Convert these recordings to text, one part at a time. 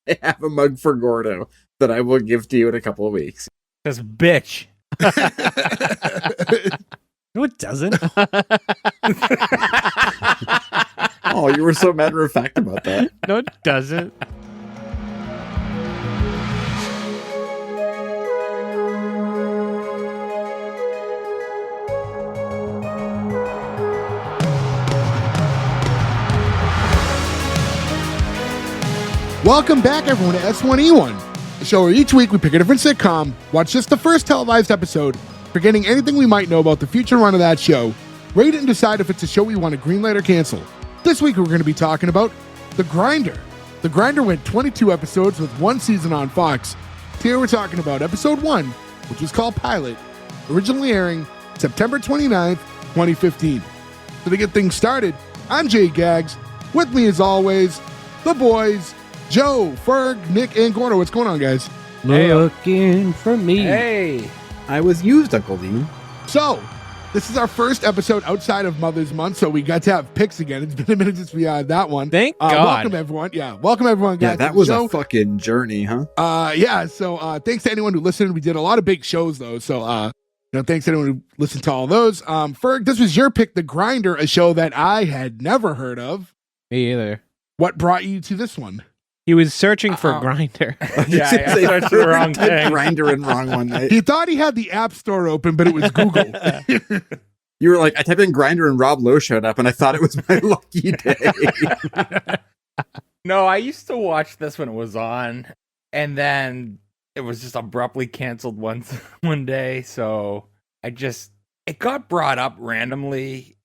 I have a mug for Gordo that I will give to you in a couple of weeks. This bitch. No, it doesn't. Oh, you were so matter of fact about that. No, it doesn't. Welcome back, everyone, to S1E1, a show where each week we pick a different sitcom, watch just the first televised episode, forgetting anything we might know about the future run of that show, rate it and decide if it's a show we want to greenlight or cancel. This week we're going to be talking about The Grinder. The Grinder went 22 episodes with one season on Fox. Here we're talking about episode 1, which was called Pilot, originally airing September 29th, 2015. So to get things started, I'm Jay Gags. With me as always, the boys, Joe, Ferg, Nick, and Gordo. What's going on, guys? Looking for me. Hey. I was used, Uncle Dean. So, this is our first episode outside of Mother's Month, so we got to have picks again. It's been a minute since we had that one. Thank God. Welcome, everyone. Welcome, everyone, guys. Yeah, that to the was show. a fucking journey, huh? So thanks to anyone who listened. We did a lot of big shows, though, so, thanks to anyone who listened to all those. Ferg, this was your pick, The Grinder, a show that I had never heard of. Me either. What brought you to this one? He was searching for a grinder. Yeah, I searched the wrong thing. Grinder and wrong one night. He thought he had the App Store open, but it was Google. You were like, I typed in Grinder and Rob Lowe showed up, and I thought it was my lucky day. No, I used to watch this when it was on, and then it was just abruptly canceled one day. So it got brought up randomly,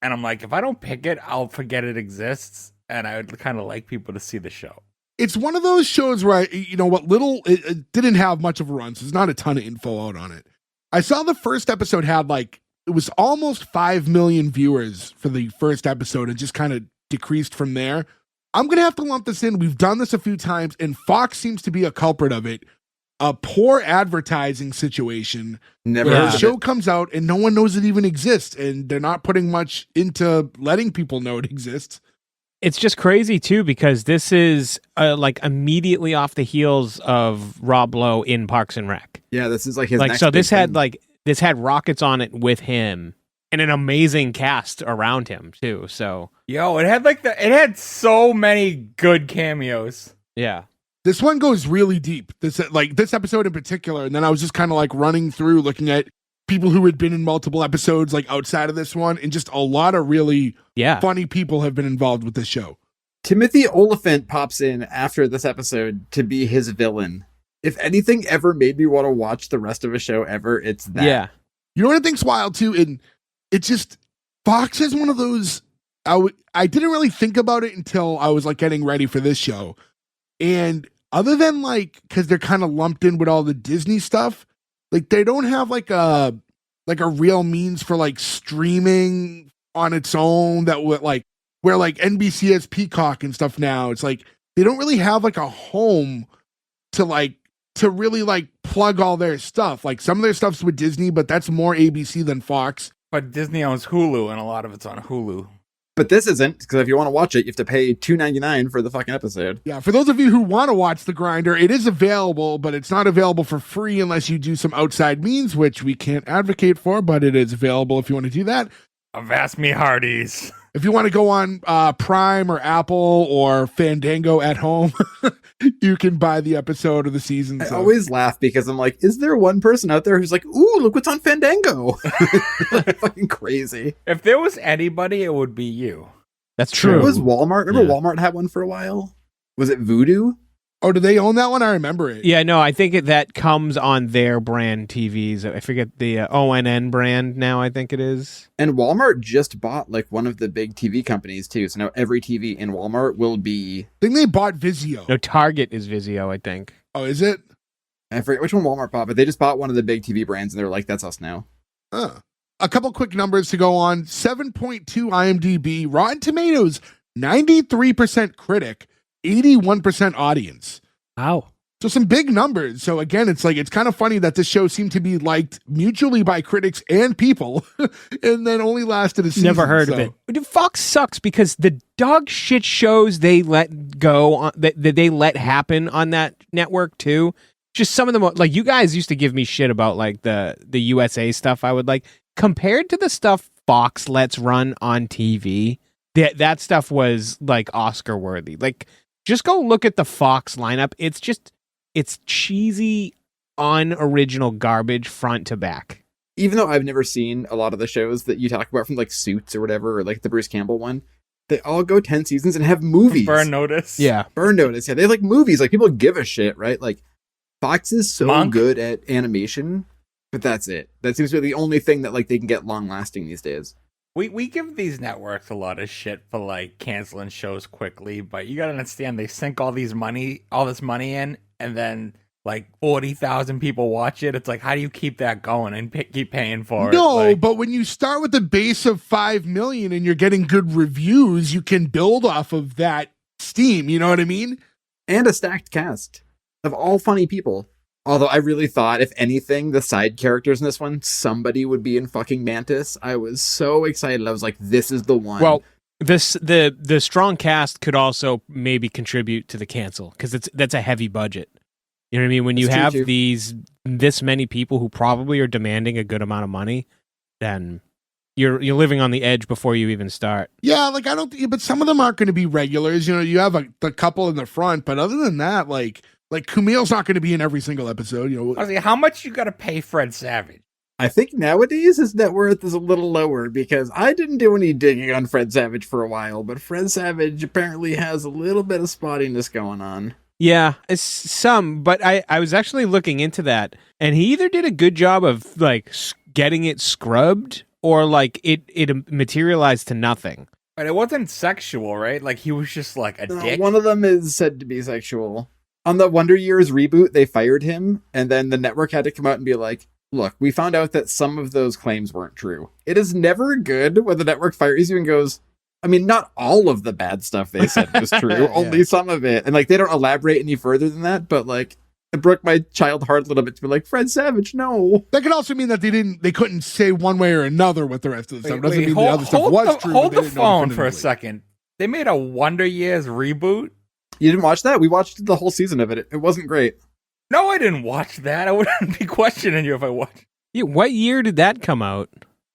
and I'm like, if I don't pick it, I'll forget it exists, and I would kind of like people to see the show. It's one of those shows where, it didn't have much of a run, so there's not a ton of info out on it. I saw the first episode had it was almost 5 million viewers for the first episode and just kind of decreased from there. I'm going to have to lump this in. We've done this a few times, and Fox seems to be a culprit of it. A poor advertising situation. Never where heard the of show it. comes out and no one knows it even exists, and they're not putting much into letting people know it exists. It's just crazy, too, because this is immediately off the heels of Rob Lowe in Parks and Rec. Yeah, this is like his next so big this had thing. this had Rockets on it with him and an amazing cast around him, too. So, Yo, it had so many good cameos. yeah. This one goes really deep. This episode in particular, and then I was just kind of running through, looking at people who had been in multiple episodes outside of this one, and just a lot of really funny people have been involved with this show. Timothy Oliphant pops in after this episode to be his villain. If anything ever made me want to watch the rest of a show ever, it's that. Yeah. You know what I think's wild too, and it's just Fox is one of those. I didn't really think about it until I was getting ready for this show, and other than because they're kind of lumped in with all the Disney stuff, they don't have a real means for streaming on its own that would where NBC has Peacock and stuff now. It's they don't really have a home to really plug all their stuff. Some of their stuff's with Disney, but that's more ABC than Fox. But Disney owns Hulu, and a lot of it's on Hulu. But this isn't, because if you want to watch it, you have to pay $2.99 for the fucking episode. Yeah, for those of you who want to watch The Grinder, it is available, but it's not available for free unless you do some outside means, which we can't advocate for, but it is available if you want to do that. Avast me hearties. If you want to go on Prime or Apple or Fandango at home, you can buy the episode or the season. I always laugh because I'm like, is there one person out there who's like, ooh, look what's on Fandango? Fucking crazy. If there was anybody, it would be you. That's It true. was Walmart. Remember Walmart had one for a while? Was it Voodoo? Oh, do they own that one? I remember it. Yeah, no, I think that comes on their brand TVs. I forget the ONN brand now, I think it is. And Walmart just bought one of the big TV companies too. So now every TV in Walmart will be... I think they bought Vizio. No, Target is Vizio, I think. Oh, is it? I forget which one Walmart bought, but they just bought one of the big TV brands and they're like, that's us now. A couple quick numbers to go on. 7.2 IMDb. Rotten Tomatoes, 93% critic, 81% audience. Wow. So some big numbers. So again, it's kind of funny that this show seemed to be liked mutually by critics and people, and then only lasted a season. Never heard of it. Dude, Fox sucks because the dog shit shows they let go on, that they let happen on that network too. Just some of them, like you guys used to give me shit about like the USA stuff. I would like compared to the stuff Fox lets run on TV. That stuff was like Oscar worthy. Like just go look at the Fox lineup. It's cheesy, unoriginal garbage front to back. Even though I've never seen a lot of the shows that you talk about from like Suits or whatever, or like the Bruce Campbell one, they all go 10 seasons and have movies. Burn Notice. Yeah. Burn Notice. Yeah. They have like movies. Like people give a shit, right? Like Fox is so good at animation, but that's it. That seems to be the only thing that like they can get long lasting these days. We give these networks a lot of shit for like canceling shows quickly, but you gotta understand they sink all this money in, and then like 40,000 people watch it. It's like, how do you keep that going and keep paying for it? No, but when you start with a base of 5 million and you're getting good reviews, you can build off of that steam. You know what I mean? And a stacked cast of all funny people. Although I really thought, if anything, the side characters in this one, somebody would be in fucking Mantis. I was so excited. I was like, this is the one. Well, the strong cast could also maybe contribute to the cancel because that's a heavy budget. You know what I mean? When you have this many people who probably are demanding a good amount of money, then you're living on the edge before you even start. Yeah, like but some of them aren't going to be regulars. You know, you have the couple in the front, but other than that, like Kumail's not going to be in every single episode. You know, how much you got to pay Fred Savage? I think nowadays his net worth is a little lower because I didn't do any digging on Fred Savage for a while, but Fred Savage apparently has a little bit of spottiness going on. Yeah, it's some, but I was actually looking into that, and he either did a good job of like getting it scrubbed, or like it materialized to nothing. But it wasn't sexual, right? Like he was just like a dick. One of them is said to be sexual. On the Wonder Years reboot, they fired him, and then the network had to come out and be like, look, we found out that some of those claims weren't true. It is never good when the network fires you and goes, I mean, not all of the bad stuff they said was true, only some of it. And like, they don't elaborate any further than that, but like, it broke my child heart a little bit to be like, Fred Savage, no. That could also mean that they couldn't say one way or another with the rest of the stuff. Doesn't mean the other stuff was true. Hold the phone for a second. They made a Wonder Years reboot. You didn't watch that? We watched the whole season of it. It wasn't great. No, I didn't watch that. I wouldn't be questioning you if I watched. Yeah, what year did that come out?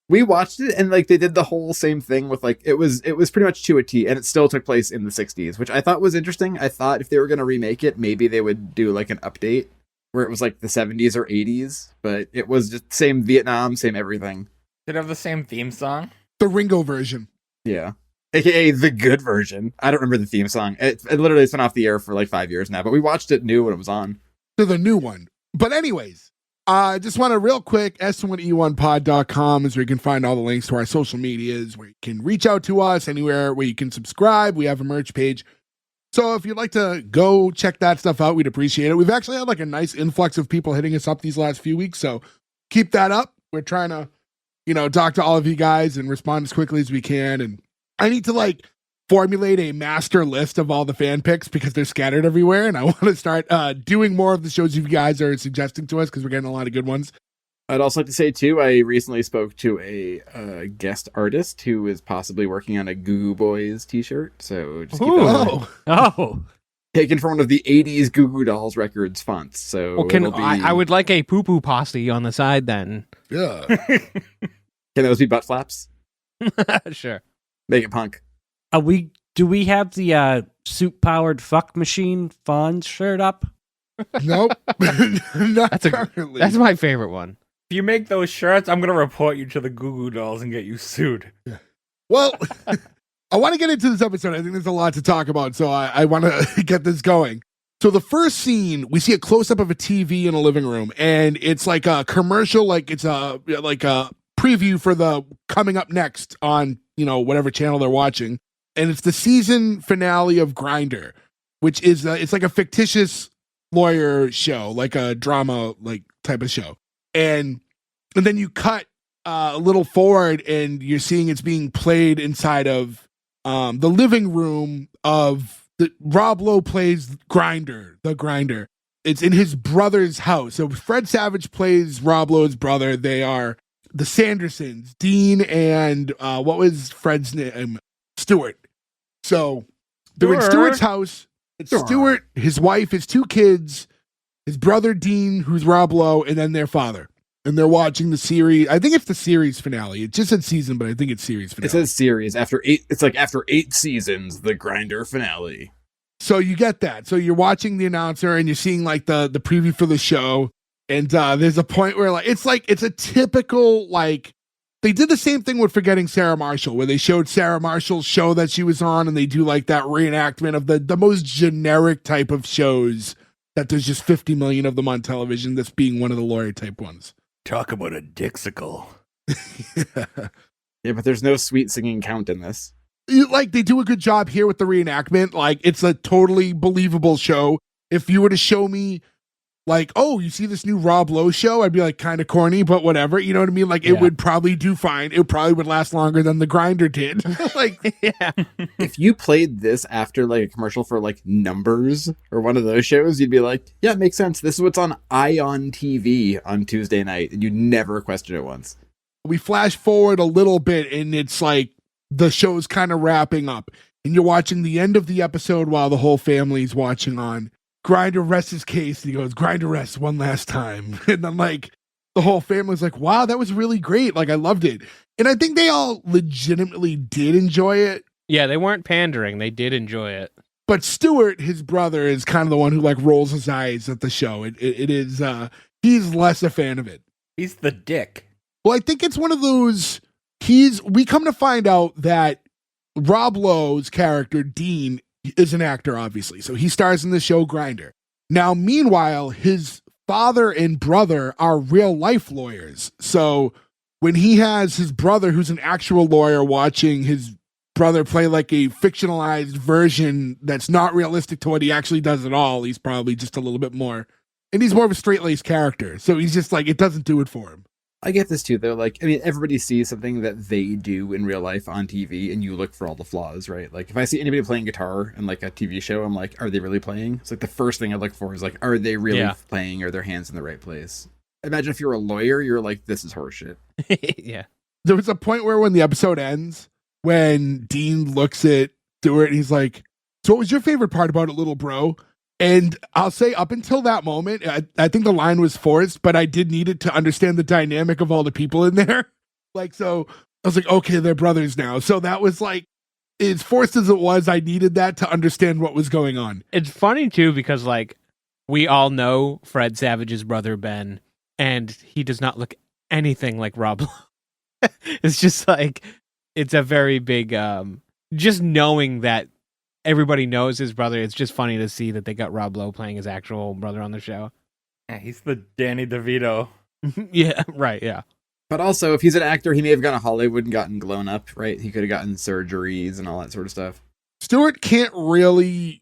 We watched it, and like they did the whole same thing with like it was pretty much to a T, and it still took place in the 60s, which I thought was interesting. I thought if they were going to remake it, maybe they would do like an update where it was like the 70s or 80s, but it was just same Vietnam, same everything. Did it have the same theme song? The Ringo version. Yeah. AKA the good version. I don't remember the theme song. It literally has been off the air for like 5 years now, but we watched it new when it was on. To the new one. But anyways, I just want to real quick, S1E1pod.com is where you can find all the links to our social medias, where you can reach out to us anywhere, where you can subscribe. We have a merch page. So if you'd like to go check that stuff out, we'd appreciate it. We've actually had like a nice influx of people hitting us up these last few weeks. So keep that up. We're trying to, talk to all of you guys and respond as quickly as we can. And I need to like formulate a master list of all the fan picks because they're scattered everywhere. And I want to start doing more of the shows you guys are suggesting to us because we're getting a lot of good ones. I'd also like to say, too, I recently spoke to a guest artist who is possibly working on a Goo Goo Boys t-shirt. So just keep that in mind. Oh. Taken from one of the 80s Goo Goo Dolls Records fonts. So I would like a poo-poo posse on the side then. Yeah. Can those be butt flaps? Sure. Make it punk. Do we have the suit-powered fuck machine Fonz shirt up? Nope. Not currently. That's my favorite one. If you make those shirts, I'm going to report you to the Goo Goo Dolls and get you sued. Yeah. Well, I want to get into this episode. I think there's a lot to talk about, so I want to get this going. So the first scene, we see a close-up of a TV in a living room, and it's like a commercial, like it's a preview for the coming up next on, whatever channel they're watching. And it's the season finale of Grindr, which is it's like a fictitious lawyer show, like a drama like type of show. And then you cut a little forward and you're seeing it's being played inside of the living room of Rob Lowe plays the Grinder. it's in his brother's house. So Fred Savage plays Rob Lowe's brother. They are the Sandersons, Dean and what was Fred's name? Stewart. So they're in Stewart's house. It's Stewart, his wife, his two kids, his brother Dean, who's Rob Lowe, and then their father. And they're watching the series. I think it's the series finale. It just said season, but I think it's series finale. It says series after 8. It's like after 8 seasons, the grinder finale. So you get that. So you're watching the announcer and you're seeing like the preview for the show. And there's a point where it's a typical, like, they did the same thing with Forgetting Sarah Marshall, where they showed Sarah Marshall's show that she was on, and they do like that reenactment of the most generic type of shows that there's just 50 million of them on television, this being one of the lawyer type ones. Talk about a dixicle. Yeah, but there's no sweet singing count in this. Like, they do a good job here with the reenactment. Like, it's a totally believable show. If you were to show me, like, oh, you see this new Rob Lowe show, I'd be like, kind of corny, but whatever. You know what I mean? Like, it would probably do fine. It probably would last longer than the grinder did. Like, Yeah. If you played this after like a commercial for like Numbers or one of those shows, you'd be like, yeah, it makes sense. This is what's on Ion TV on Tuesday night. And you never question it once. we flash forward a little bit, and it's like the show's kind of wrapping up. And you're watching the end of the episode while the whole family's watching on. Grinder rests his case, and he goes, Grinder rests one last time. And then, like, the whole family's like, wow, that was really great. Like, I loved it. And I think they all legitimately did enjoy it. Yeah, they weren't pandering. They did enjoy it. But Stewart, his brother, is kind of the one who, like, rolls his eyes at the show. It is, he's less a fan of it. He's the dick. Well, I think it's one of those, we come to find out that Rob Lowe's character, Dean, is an actor, obviously. So he stars in the show Grinder. Now, meanwhile, his father and brother are real life lawyers. So when he has his brother, who's an actual lawyer, watching his brother play like a fictionalized version that's not realistic to what he actually does at all, he's probably just a little bit more, and he's more of a straight-laced character. So he's just like, it doesn't do it for him. I get this too, though. Like, I mean, everybody sees something that they do in real life on TV, and you look for all the flaws, right? Like, if I see anybody playing guitar in like a TV show, I'm like, are they really playing? It's like the first thing I look for is like, are they really playing? Are their hands in the right place? Imagine if you're a lawyer, you're like, this is horseshit. Yeah. There was a point where when the episode ends, when Dean looks at Stewart and he's like, so what was your favorite part about it, little bro? And I'll say up until that moment, I think the line was forced, but I did need it to understand the dynamic of all the people in there. Like, so I was like, okay, they're brothers now. So that was like, as forced as it was, I needed that to understand what was going on. It's funny too, because like we all know Fred Savage's brother, Ben, and he does not look anything like Rob Lowe. It's just like, it's a very big, just knowing that everybody knows his brother. It's just funny to see that they got Rob Lowe playing his actual brother on the show. Yeah, he's the Danny DeVito. Yeah, right, yeah. But also, if he's an actor, he may have gone to Hollywood and gotten blown up, right? He could have gotten surgeries and all that sort of stuff. Stewart can't really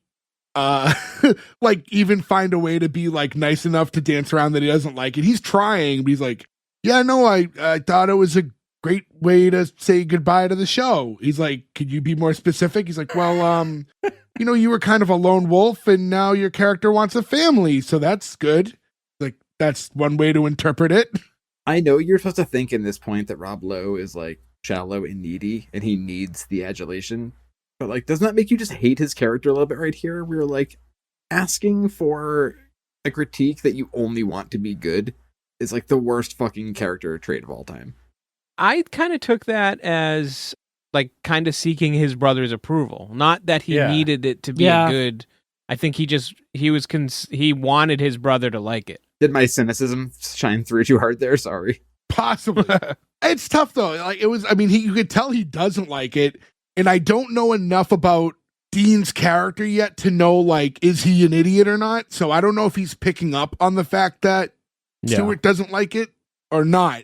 like even find a way to be like nice enough to dance around that he doesn't like it. He's trying, but he's like, yeah, no, I thought it was a great way to say goodbye to the show. He's like, could you be more specific? He's like, well, you know, you were kind of a lone wolf and now your character wants a family, so that's good. Like, that's one way to interpret it. I know you're supposed to think in this point that Rob Lowe is like shallow and needy and he needs the adulation. But like, doesn't that make you just hate his character a little bit right here? We're like asking for a critique that you only want to be good is like the worst fucking character trait of all time. I kind of took that as like kind of seeking his brother's approval. Not that he needed it to be good. I think he wanted his brother to like it. Did my cynicism shine through too hard there? Sorry. Possibly. It's tough though. Like, it was, I mean, you could tell he doesn't like it. And I don't know enough about Dean's character yet to know, like, is he an idiot or not? So I don't know if he's picking up on the fact that Stewart doesn't like it or not.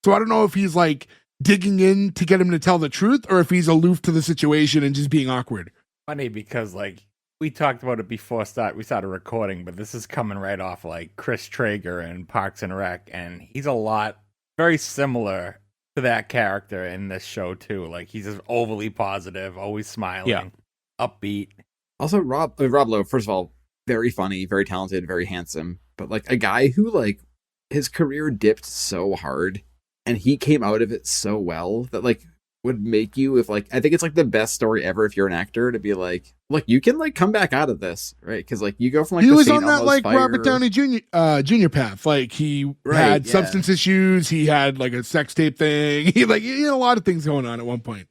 So I don't know if he's like digging in to get him to tell the truth or if he's aloof to the situation and just being awkward. Funny because like we talked about it before we started recording, but this is coming right off like Chris Traeger and Parks and Rec, and he's a lot very similar to that character in this show too. Like he's just overly positive, always smiling, upbeat. Also, Rob Lowe, first of all, very funny, very talented, very handsome, but like a guy who like his career dipped so hard and he came out of it so well that like would make you, if like, I think it's like the best story ever if you're an actor to be like, look, you can like come back out of this, right? Because like you go from like he the was St. on that Elmo's like fire. Robert Downey Jr. path. Like he had substance issues. He had like a sex tape thing. He had a lot of things going on at one point.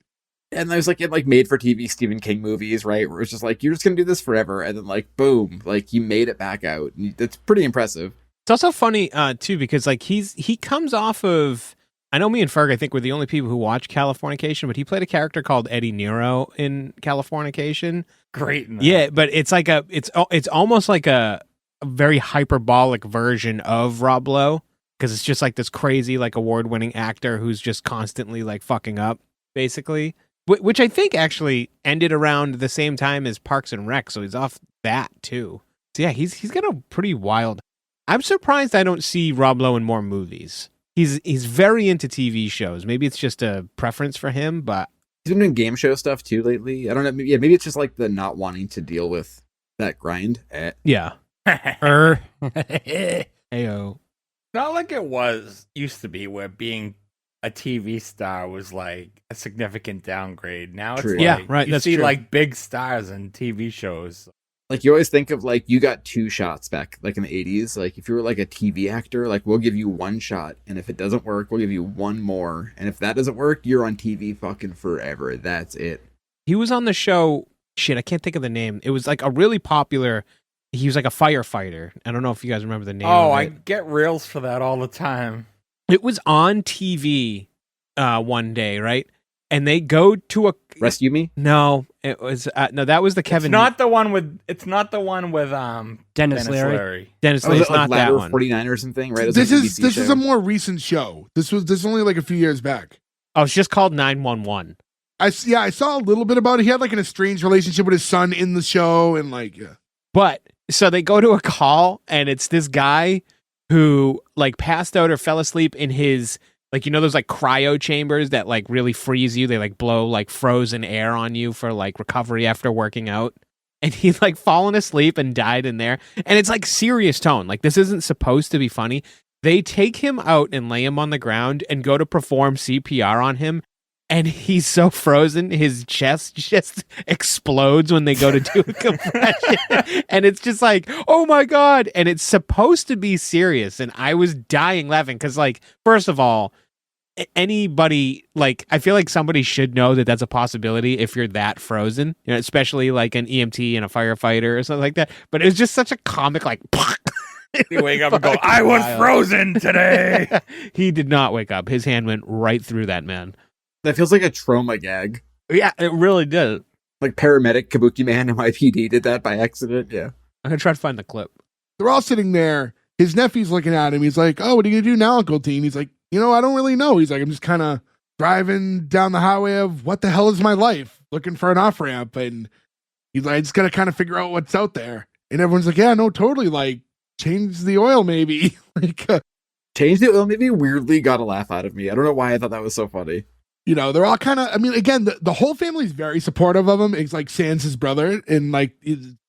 And there's like made for TV Stephen King movies, right? Where it's just like, you're just gonna do this forever, and then like boom, like you made it back out. It's pretty impressive. It's also funny too because like he comes off of. I know me and Ferg, I think, were the only people who watched Californication, but he played a character called Eddie Nero in Californication. Great. Yeah, but it's like it's almost like a very hyperbolic version of Rob Lowe because it's just like this crazy like award-winning actor who's just constantly like fucking up, basically. Which I think actually ended around the same time as Parks and Rec, so he's off that too. So yeah, he's got a pretty wild. I'm surprised I don't see Rob Lowe in more movies. He's very into TV shows. Maybe it's just a preference for him, but he's been doing game show stuff too lately. I don't know. Maybe it's just like the not wanting to deal with that grind. Yeah. Heyo. Not like it used to be where being a TV star was like a significant downgrade. Now it's True. like, Yeah, right, you that's see true. like big stars in TV shows. Like you always think of like you got 2 shots back like in the 80s. Like if you were like a TV actor, like we'll give you 1 shot, and if it doesn't work, we'll give you 1 more. And if that doesn't work, you're on TV fucking forever. That's it. he was on the show. Shit, I can't think of the name. It was like a really popular. He was like a firefighter. I don't know if you guys remember the name. Oh, of I it. get reels for that all the time. It was on TV one day, right? And they go to a Rescue Me? no. It was no. That was the Kevin. It's not the one with Dennis Leary. Dennis Oh, Leary. was It's it like not that Ladder one. 49 or something, right? It was This like an is ABC this is show. a more recent show. This was only like a few years back. Oh, it's just called 911. I saw a little bit about it. He had like an estranged relationship with his son in the show, and like But so they go to a call, and it's this guy who like passed out or fell asleep in his like those like cryo chambers that like really freeze you. They like blow like frozen air on you for like recovery after working out. And he's like fallen asleep and died in there. And it's like serious tone. Like this isn't supposed to be funny. They take him out and lay him on the ground and go to perform CPR on him. And he's so frozen, his chest just explodes when they go to do a compression. And it's just like, oh my God. And it's supposed to be serious. And I was dying laughing because, like, first of all, anybody, like, I feel like somebody should know that that's a possibility if you're that frozen, especially like an EMT and a firefighter or something like that. But it was just such a comic, like, You wake up and go, I was frozen today. He did not wake up. His hand went right through that man. That feels like a trauma gag. Yeah, it really did. Like paramedic Kabuki Man NYPD did that by accident. Yeah. I'm going to try to find the clip. they're all sitting there. His nephew's looking at him. He's like, "Oh, what are you gonna do now, Uncle Dean?" He's like, I don't really know." He's like, "I'm just kind of driving down the highway of what the hell is my life, looking for an off ramp." And he's like, "I just gotta kind of figure out what's out there." And everyone's like, "Yeah, no, totally. Like, change the oil, maybe." Like, Change the oil maybe weirdly got a laugh out of me. I don't know why I thought that was so funny. they're all kind of. I mean, again, the whole family's very supportive of him. It's like Sans his brother, and like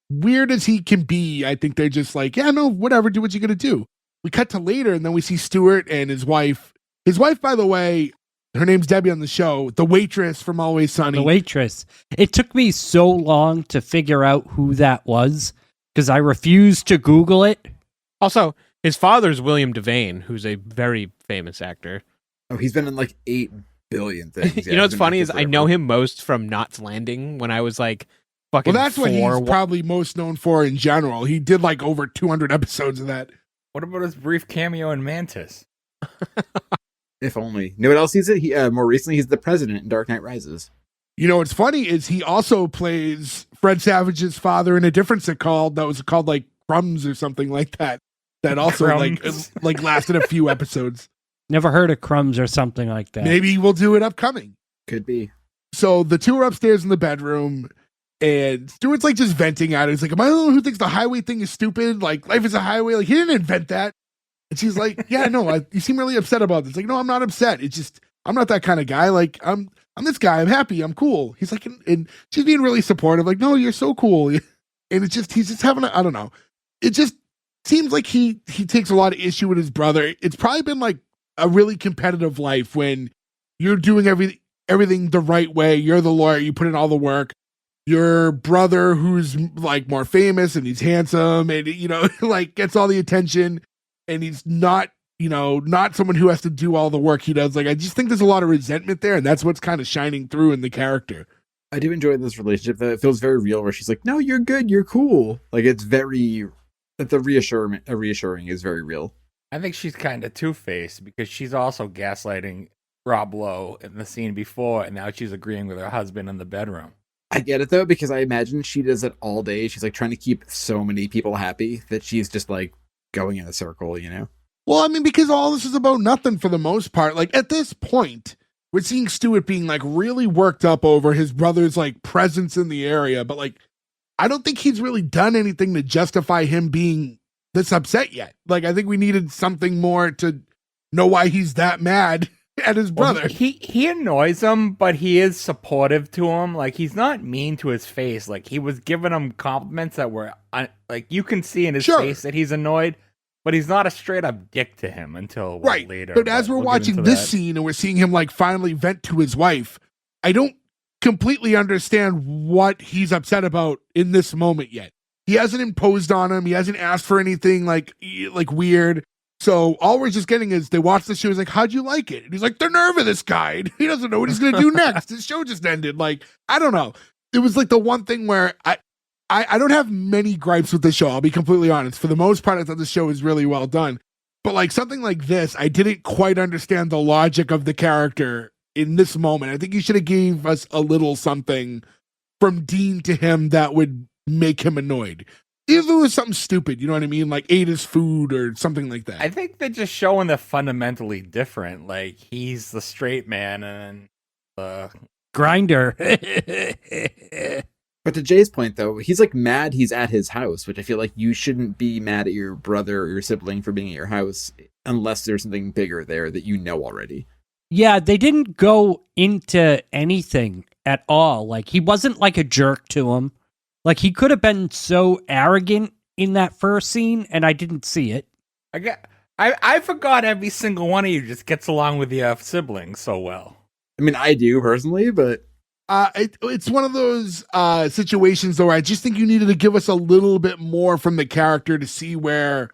weird as he can be, I think they're just like, "Yeah, no, whatever. Do what you gotta do." We cut to later, and then we see Stewart and his wife. His wife, by the way, her name's Debbie on the show, the waitress from Always Sunny. The waitress. It took me so long to figure out who that was because I refused to Google it. Also, his father's William Devane, who's a very famous actor. Oh, he's been in like 8 billion things. You know what's he's been funny is active I know forever. him most from Knots Landing when I was like fucking Well, that's what he's 4. probably most known for in general. He did like over 200 episodes of that. What about his brief cameo in Mantis? If only. You know what else he's in? He more recently he's the president in Dark Knight Rises. What's funny is he also plays Fred Savage's father in a different sitcom that was called like Crumbs or something like that. That also Crumbs. like lasted a few episodes. Never heard of Crumbs or something like that. Maybe we'll do it upcoming. Could be. So the two are upstairs in the bedroom, and Stewart's like just venting at it. He's like, "Am I the one who thinks the highway thing is stupid? Like life is a highway. Like he didn't invent that." And she's like, "Yeah, no, you seem really upset about this." Like, "No, I'm not upset. It's just I'm not that kind of guy. Like I'm this guy. I'm happy. I'm cool." He's like, and she's being really supportive. Like, "No, you're so cool." And it's just, he's just having I don't know. It just seems like he takes a lot of issue with his brother. It's probably been like a really competitive life when you're doing everything the right way. You're the lawyer, you put in all the work. Your brother, who's like more famous and he's handsome and, you know, like gets all the attention, and he's not, you know, not someone who has to do all the work he does. Like, I just think there's a lot of resentment there, and that's what's kind of shining through in the character. I do enjoy this relationship. That it feels very real, where she's like, "No, you're good, you're cool." Like, it's very, the reassuring is very real. I think she's kind of two-faced because she's also gaslighting Rob Lowe in the scene before, and now she's agreeing with her husband in the bedroom. I get it though, because I imagine she does it all day. She's like trying to keep so many people happy that she's just like going in a circle, you know? Well, I mean, because all this is about nothing for the most part. Like, at this point, we're seeing Stewart being like really worked up over his brother's like presence in the area, but like, I don't think he's really done anything to justify him being this upset yet. Like, I think we needed something more to know why he's that mad at his brother. Well, he annoys him, but he is supportive to him. Like, he's not mean to his face. Like, he was giving him compliments that were like, you can see in his face that he's annoyed, but he's not a straight up dick to him until later. But as we're watching this scene and we're seeing him like finally vent to his wife, I don't completely understand what he's upset about in this moment yet. He hasn't imposed on him. He hasn't asked for anything like weird. So all we're just getting is they watch the show. He's like, "How'd you like it?" And he's like, "The nerve of this guy. He doesn't know what he's going to do next. This show just ended." Like, I don't know. It was like the one thing where I don't have many gripes with the show. I'll be completely honest. For the most part, I thought the show was really well done. But like something like this, I didn't quite understand the logic of the character in this moment. I think you should have gave us a little something from Dean to him that would make him annoyed. If it was something stupid, you know what I mean? Like ate his food or something like that. I think they're just showing they're fundamentally different. Like, he's the straight man and the grinder. But to Jay's point, though, he's like mad he's at his house, which I feel like you shouldn't be mad at your brother or your sibling for being at your house unless there's something bigger there that you know already. Yeah, they didn't go into anything at all. Like, he wasn't like a jerk to him. Like, he could have been so arrogant in that first scene, and I didn't see it. I forgot every single one of you just gets along with your siblings so well. I mean, I do personally, but it's one of those situations though where I just think you needed to give us a little bit more from the character to see where,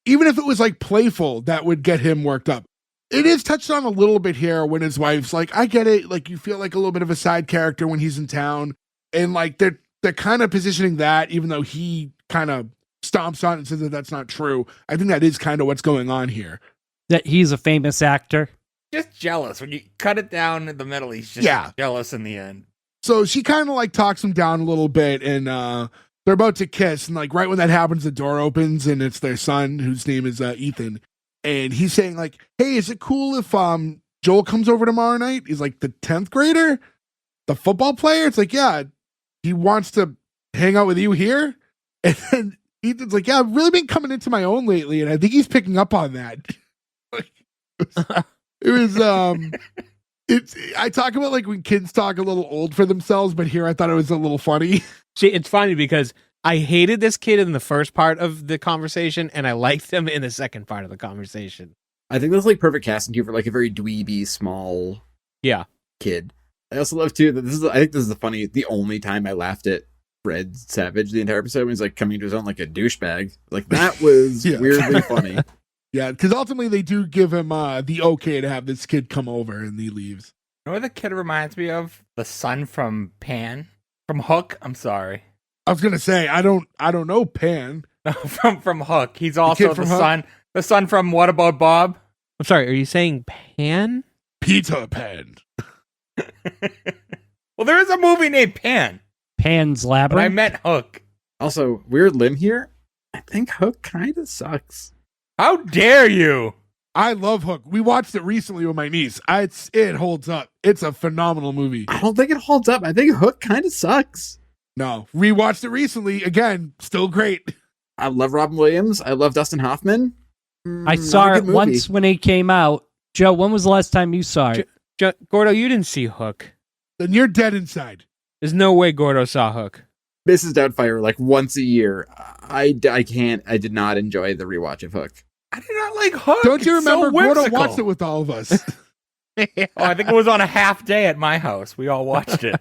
even if it was like playful, that would get him worked up. It is touched on a little bit here when his wife's like, "I get it. Like, you feel like a little bit of a side character when he's in town," and like they're kind of positioning that, even though he kind of stomps on it and says that that's not true. I think that is kind of what's going on here. That he's a famous actor. Just jealous. When you cut it down in the middle, he's just jealous in the end. So she kind of like talks him down a little bit, and they're about to kiss, and like right when that happens, the door opens and it's their son, whose name is Ethan, and he's saying like, "Hey, is it cool if Joel comes over tomorrow night?" He's like, "The 10th grader, the football player." It's like, "Yeah, he wants to hang out with you here." And then Ethan's like, "Yeah, I've really been coming into my own lately," and I think he's picking up on that. It was I talk about like when kids talk a little old for themselves, but here I thought it was a little funny. See, it's funny because I hated this kid in the first part of the conversation, and I liked him in the second part of the conversation. I think that's like perfect casting too for like a very dweeby small kid. I also love too that I think this is the only time I laughed at Fred Savage the entire episode when he's like coming to his own like a douchebag. Like, that was weirdly funny. Yeah, because ultimately they do give him the okay to have this kid come over, and he leaves. You know what the kid reminds me of? The son from Pan? From Hook? I'm sorry. I was gonna say I don't know Pan. No, from Hook. He's also the son. The son from What About Bob? I'm sorry, are you saying Pan? Peter Pan. Well, there is a movie named Pan. Pan's Labyrinth. But I meant Hook. Also, weird limb here. I think Hook kind of sucks. How dare you? I love Hook. We watched it recently with my niece. It holds up. It's a phenomenal movie. I don't think it holds up. I think Hook kind of sucks. No, we watched it recently. Again, still great. I love Robin Williams. I love Dustin Hoffman. I saw it once when it came out. Joe, when was the last time you saw it? Gordo, you didn't see Hook. Then you're dead inside. There's no way Gordo saw Hook. Mrs. Doubtfire like once a year. I did not enjoy the rewatch of Hook. I did not like Hook. Don't you It's so remember? Gordon whimsical. watched it with all of us. Oh, I think it was on a half day at my house. We all watched it.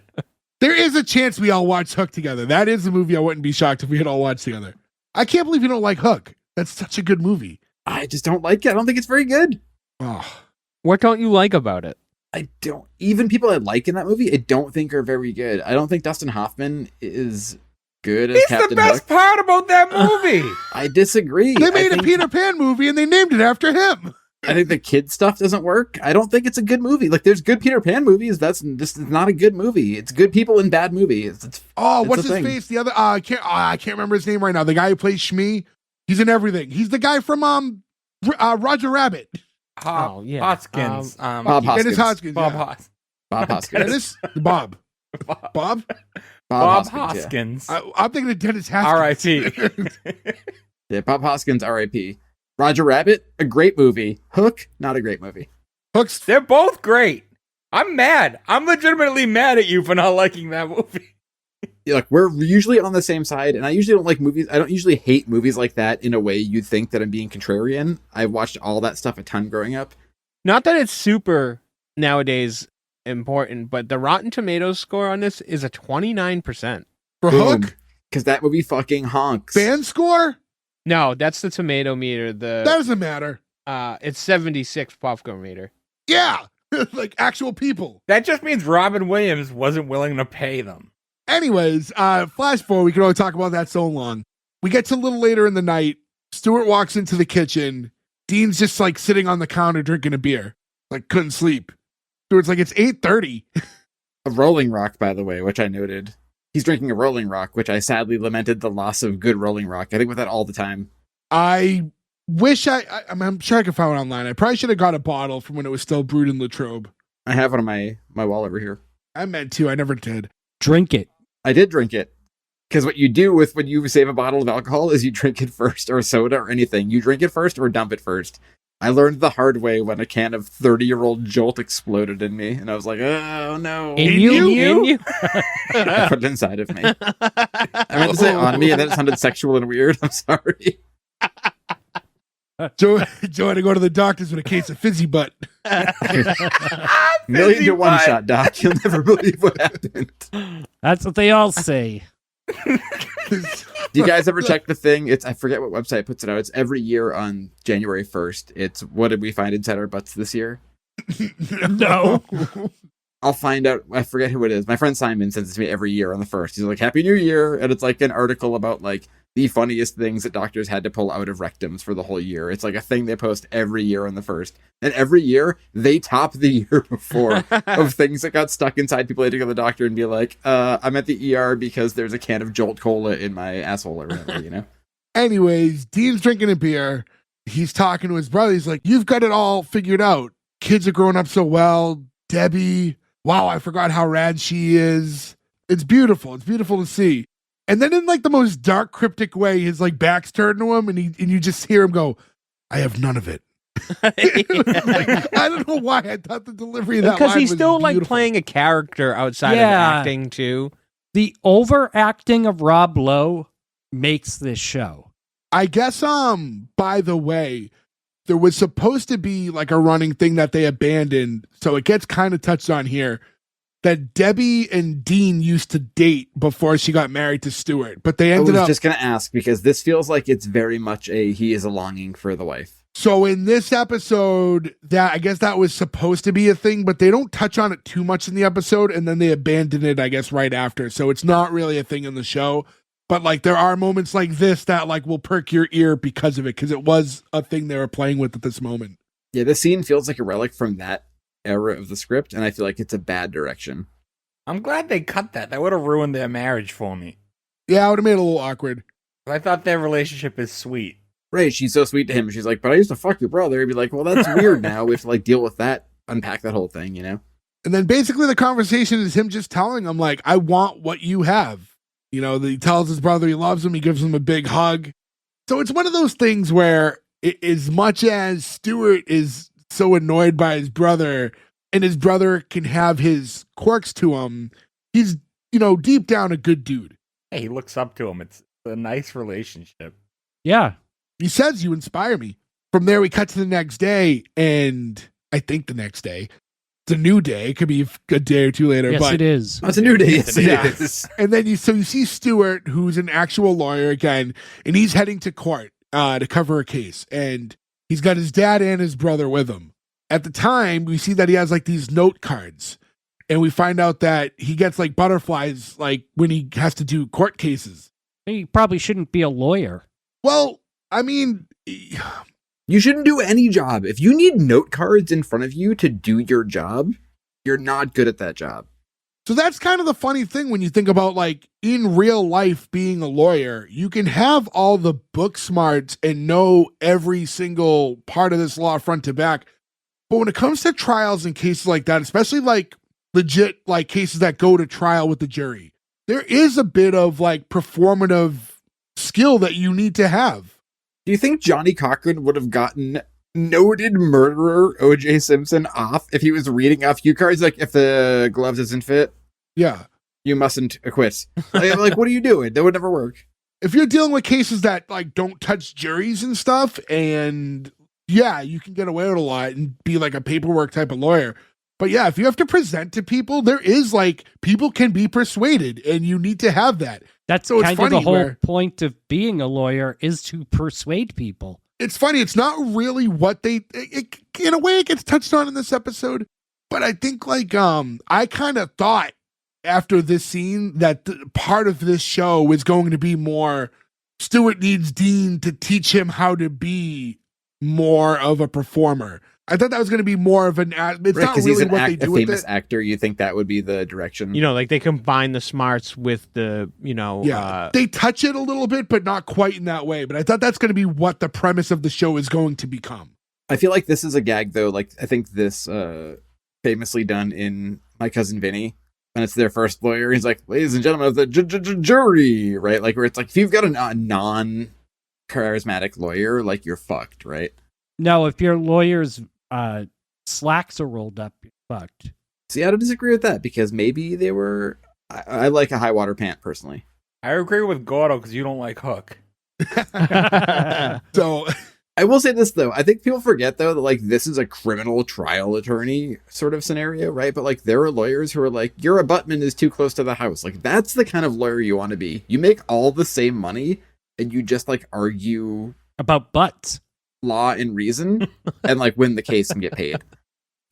There is a chance we all watched Hook together. That is a movie I wouldn't be shocked if we had all watched together. I can't believe you don't like Hook. That's such a good movie. I just don't like it. I don't think it's very good. Oh. What don't you like about it? I don't. Even people I like in that movie, I don't think are very good. I don't think Dustin Hoffman is good as He's Captain the best Hook. part about that movie. I disagree. They I made a think- Peter Pan movie and they named it after him. I think the kid stuff doesn't work. I don't think it's a good movie. Like, there's good Peter Pan movies. That's just not a good movie. It's good people in bad movies. It's What's a his thing. face? The other I can't remember his name right now. The guy who plays Shmi. He's in everything. He's the guy from Roger Rabbit. Oh, yeah. Hoskins. Bob Hoskins. Dennis Hoskins. Bob yeah. Hoskins. Bob Hoskins. Dennis? Bob. Bob? Bob yeah. Hoskins. I'm thinking of Dennis Haskins. R.I.P. Yeah, Bob Hoskins, R.I.P. Roger Rabbit, a great movie. Hook, not a great movie. Hook's They're both great. I'm mad. I'm legitimately mad at you for not liking that movie. Yeah, look, we're usually on the same side, and I usually don't like movies. I don't usually hate movies like that in a way you'd think that I'm being contrarian. I've watched all that stuff a ton growing up. Not that it's super nowadays important, but the Rotten Tomatoes score on this is a 29%. for Hook. Because that movie fucking honks. Fan score? No, that's the tomato meter. That doesn't matter. It's 76 popcorn meter. Yeah. Like actual people. That just means Robin Williams wasn't willing to pay them. Anyways, flash forward, we can only talk about that so long. We get to a little later in the night. Stewart walks into the kitchen. Dean's just like sitting on the counter drinking a beer. Like couldn't sleep. Stewart's like, it's 8:30. A Rolling Rock, by the way, which I noted. He's drinking a Rolling Rock, which I sadly lamented the loss of good Rolling Rock. I think with that all the time. I wish I'm sure I could find one online. I probably should have got a bottle from when it was still brewed in Latrobe. I have one on my wall over here. I meant to. I never did. Drink it. I did drink it. Because what you do with when you save a bottle of alcohol is you drink it first, or soda, or anything. You drink it first or dump it first. I learned the hard way when a can of 30-year-old Jolt exploded in me, and I was like, oh no. In you? I put it inside of me. I meant to say on me, and then it sounded sexual and weird. I'm sorry. Joe had to go to the doctors with a case of fizzy butt. Million to one shot, Doc. You'll never believe what happened. That's what they all say. Do you guys ever check the thing? I forget what website puts it out. It's every year on January 1st. It's what did we find inside our butts this year? No. I'll find out. I forget who it is. My friend Simon sends it to me every year on the 1st. He's like, Happy New Year. And it's like an article about like the funniest things that doctors had to pull out of rectums for the whole year. It's like a thing they post every year on the 1st. And every year they top the year before of things that got stuck inside. People had to go to the doctor and be like, I'm at the ER because there's a can of Jolt Cola in my asshole or whatever, you know? Anyways, Dean's drinking a beer. He's talking to his brother. He's like, you've got it all figured out. Kids are growing up so well. Debbie, wow, I forgot how rad she is. It's beautiful. It's beautiful to see. And then in like the most dark, cryptic way, his like back's turned to him and you just hear him go, I have none of it. Like, I don't know why I thought the delivery of that Because line he's was still like beautiful. playing a character outside Yeah. of acting too. The overacting of Rob Lowe makes this show. I guess, by the way, there was supposed to be like a running thing that they abandoned. So it gets kind of touched on here that Debbie and Dean used to date before she got married to Stewart, but they I ended was up. just going to ask because this feels like it's very much he is a longing for the wife. So in this episode, that I guess that was supposed to be a thing, but they don't touch on it too much in the episode, and then they abandon it, I guess, right after. So it's not really a thing in the show. But like there are moments like this that like will perk your ear because of it, because it was a thing they were playing with at this moment. Yeah, this scene feels like a relic from that era of the script, and I feel like it's a bad direction. I'm glad they cut that. That would have ruined their marriage for me. Yeah, I would have made it a little awkward. I thought their relationship is sweet. Right, she's so sweet to him. She's like, but I used to fuck your brother. He'd be like, well, that's weird now. We have to like deal with that, unpack that whole thing, you know? And then basically the conversation is him just telling him like, I want what you have. You know, he tells his brother he loves him. He gives him a big hug. So it's one of those things where as much as Stewart is so annoyed by his brother and his brother can have his quirks to him, he's, you know, deep down a good dude. Hey, he looks up to him. It's a nice relationship. Yeah. He says, "You inspire me." From there, we cut to the next day, and I think the next day, it's a new day. It could be a day or two later. Yes, but it is. Oh, it's a new day. Yes, Yes, it it is. And then you see Stewart, who's an actual lawyer again, and he's heading to court to cover a case. And he's got his dad and his brother with him. At the time, we see that he has like these note cards. And we find out that he gets like butterflies like when he has to do court cases. He probably shouldn't be a lawyer. Well, I mean, You shouldn't do any job. If you need note cards in front of you to do your job, you're not good at that job. so that's kind of the funny thing when you think about like in real life being a lawyer, you can have all the book smarts and know every single part of this law front to back. But when it comes to trials and cases like that, especially like legit like cases that go to trial with the jury, there is a bit of like performative skill that you need to have. Do you think Johnny Cochran would have gotten noted murderer O.J. Simpson off if he was reading off cue cards? Like, if the gloves doesn't fit, Yeah. you mustn't acquit. Like, what are you doing? That would never work. If you're dealing with cases that like don't touch juries and stuff, and yeah, you can get away with a lot and be like a paperwork type of lawyer. But yeah, if you have to present to people, there is like people can be persuaded, and you need to have that. That's So it's kind of the funny whole where- point of being a lawyer is to persuade people. It's funny. It's not really what in a way it gets touched on in this episode, but I think like I kind of thought after this scene that part of this show is going to be more Stewart needs Dean to teach him how to be more of a performer. I thought that was going to be more of an. It's Right, not because really he's what they a do with famous it. actor. You think that would be the direction? You know, like they combine the smarts with the, Yeah, they touch it a little bit, but not quite in that way. But I thought that's going to be what the premise of the show is going to become. I feel like this is a gag, though. Like, I think this famously done in My Cousin Vinny, when it's their first lawyer. He's like, "Ladies and gentlemen of the jury," right? Like, where it's like, if you've got a non-charismatic lawyer, like, you're fucked, right? No, if your lawyer's slacks are rolled up, you're fucked. See, I don't disagree with that, because maybe they were... I like a high water pant, personally. I agree with Gordo because you don't like Hook. So I will say this, though. I think people forget, though, that, like, this is a criminal trial attorney sort of scenario, right? But, like, there are lawyers who are like, your abutment is too close to the house. Like, that's the kind of lawyer you want to be. You make all the same money, and you just, like, argue About butts. law and reason, and, like, win the case and get paid.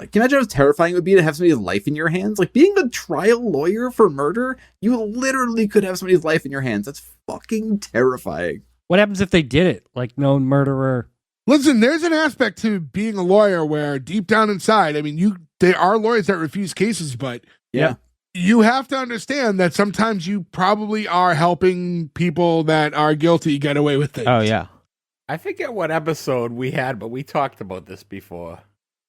Like, can you imagine how terrifying it would be to have somebody's life in your hands? Like, being a trial lawyer for murder, you literally could have somebody's life in your hands. That's fucking terrifying. What happens if they did it? Like known murderer. listen, there's an aspect to being a lawyer where deep down inside, I mean, there are lawyers that refuse cases, but Yeah. you have to understand that sometimes you probably are helping people that are guilty get away with things. Oh yeah. I forget what episode we had, but we talked about this before.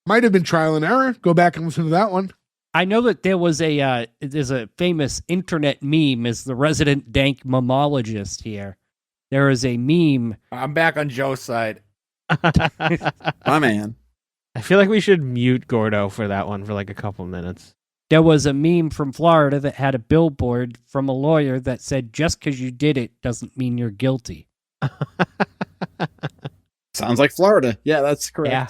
Might have been trial and error. Go back and listen to that one. I know that there's a famous internet meme as the resident dank mamologist here. There is a meme. I'm back on Joe's side. My man. I feel like we should mute Gordo for that one for like a couple minutes. There was a meme from Florida that had a billboard from a lawyer that said, "Just because you did it doesn't mean you're guilty." Sounds like Florida. Yeah, that's correct. Yeah.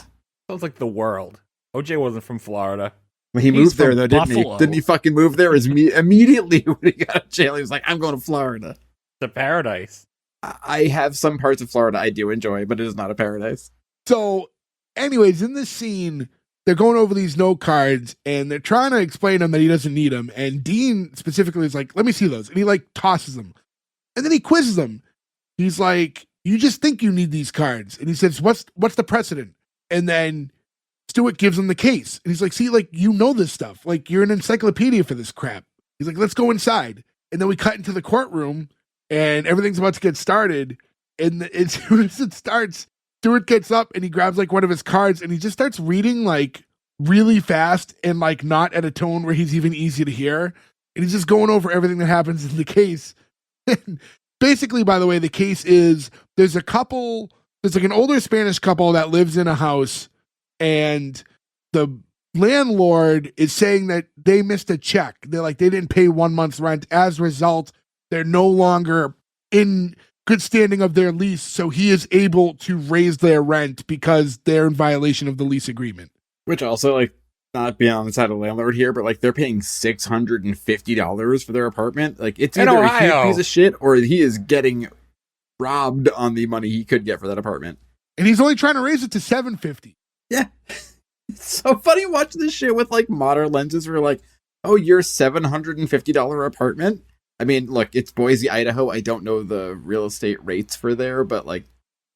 Sounds like the world. OJ wasn't from Florida. Well, he He's moved there, from though, didn't Buffalo. he? Didn't he fucking move there immediately when he got out of jail? He was like, I'm going to Florida. The paradise. I have some parts of Florida I do enjoy, but it is not a paradise. So, anyways, in this scene, they're going over these note cards and they're trying to explain to him that he doesn't need them. And Dean specifically is like, "Let me see those." And he like tosses them. And then he quizzes them. He's like, "You just think you need these cards." And he says, What's the precedent? And then Stewart gives him the case. And he's like, "See, like, you know this stuff. Like, you're an encyclopedia for this crap." He's like, "Let's go inside." And then we cut into the courtroom and everything's about to get started. And as soon as it starts, Stewart gets up and he grabs like one of his cards and he just starts reading like really fast and like not at a tone where he's even easy to hear. And he's just going over everything that happens in the case. Basically, by the way, the case is there's like an older Spanish couple that lives in a house and the landlord is saying that they missed a check. They're like, they didn't pay 1 month's rent. As a result, they're no longer in good standing of their lease, so he is able to raise their rent because they're in violation of the lease agreement. Which also, like, not being on the side of the landlord here, but like they're paying $650 for their apartment. Like, it's In either Ohio. a piece of shit or he is getting robbed on the money he could get for that apartment. And he's only trying to raise it to $750. Yeah. It's so funny watching this shit with like modern lenses. We're like, oh, your $750 apartment? I mean, look, it's Boise, Idaho. I don't know the real estate rates for there, but like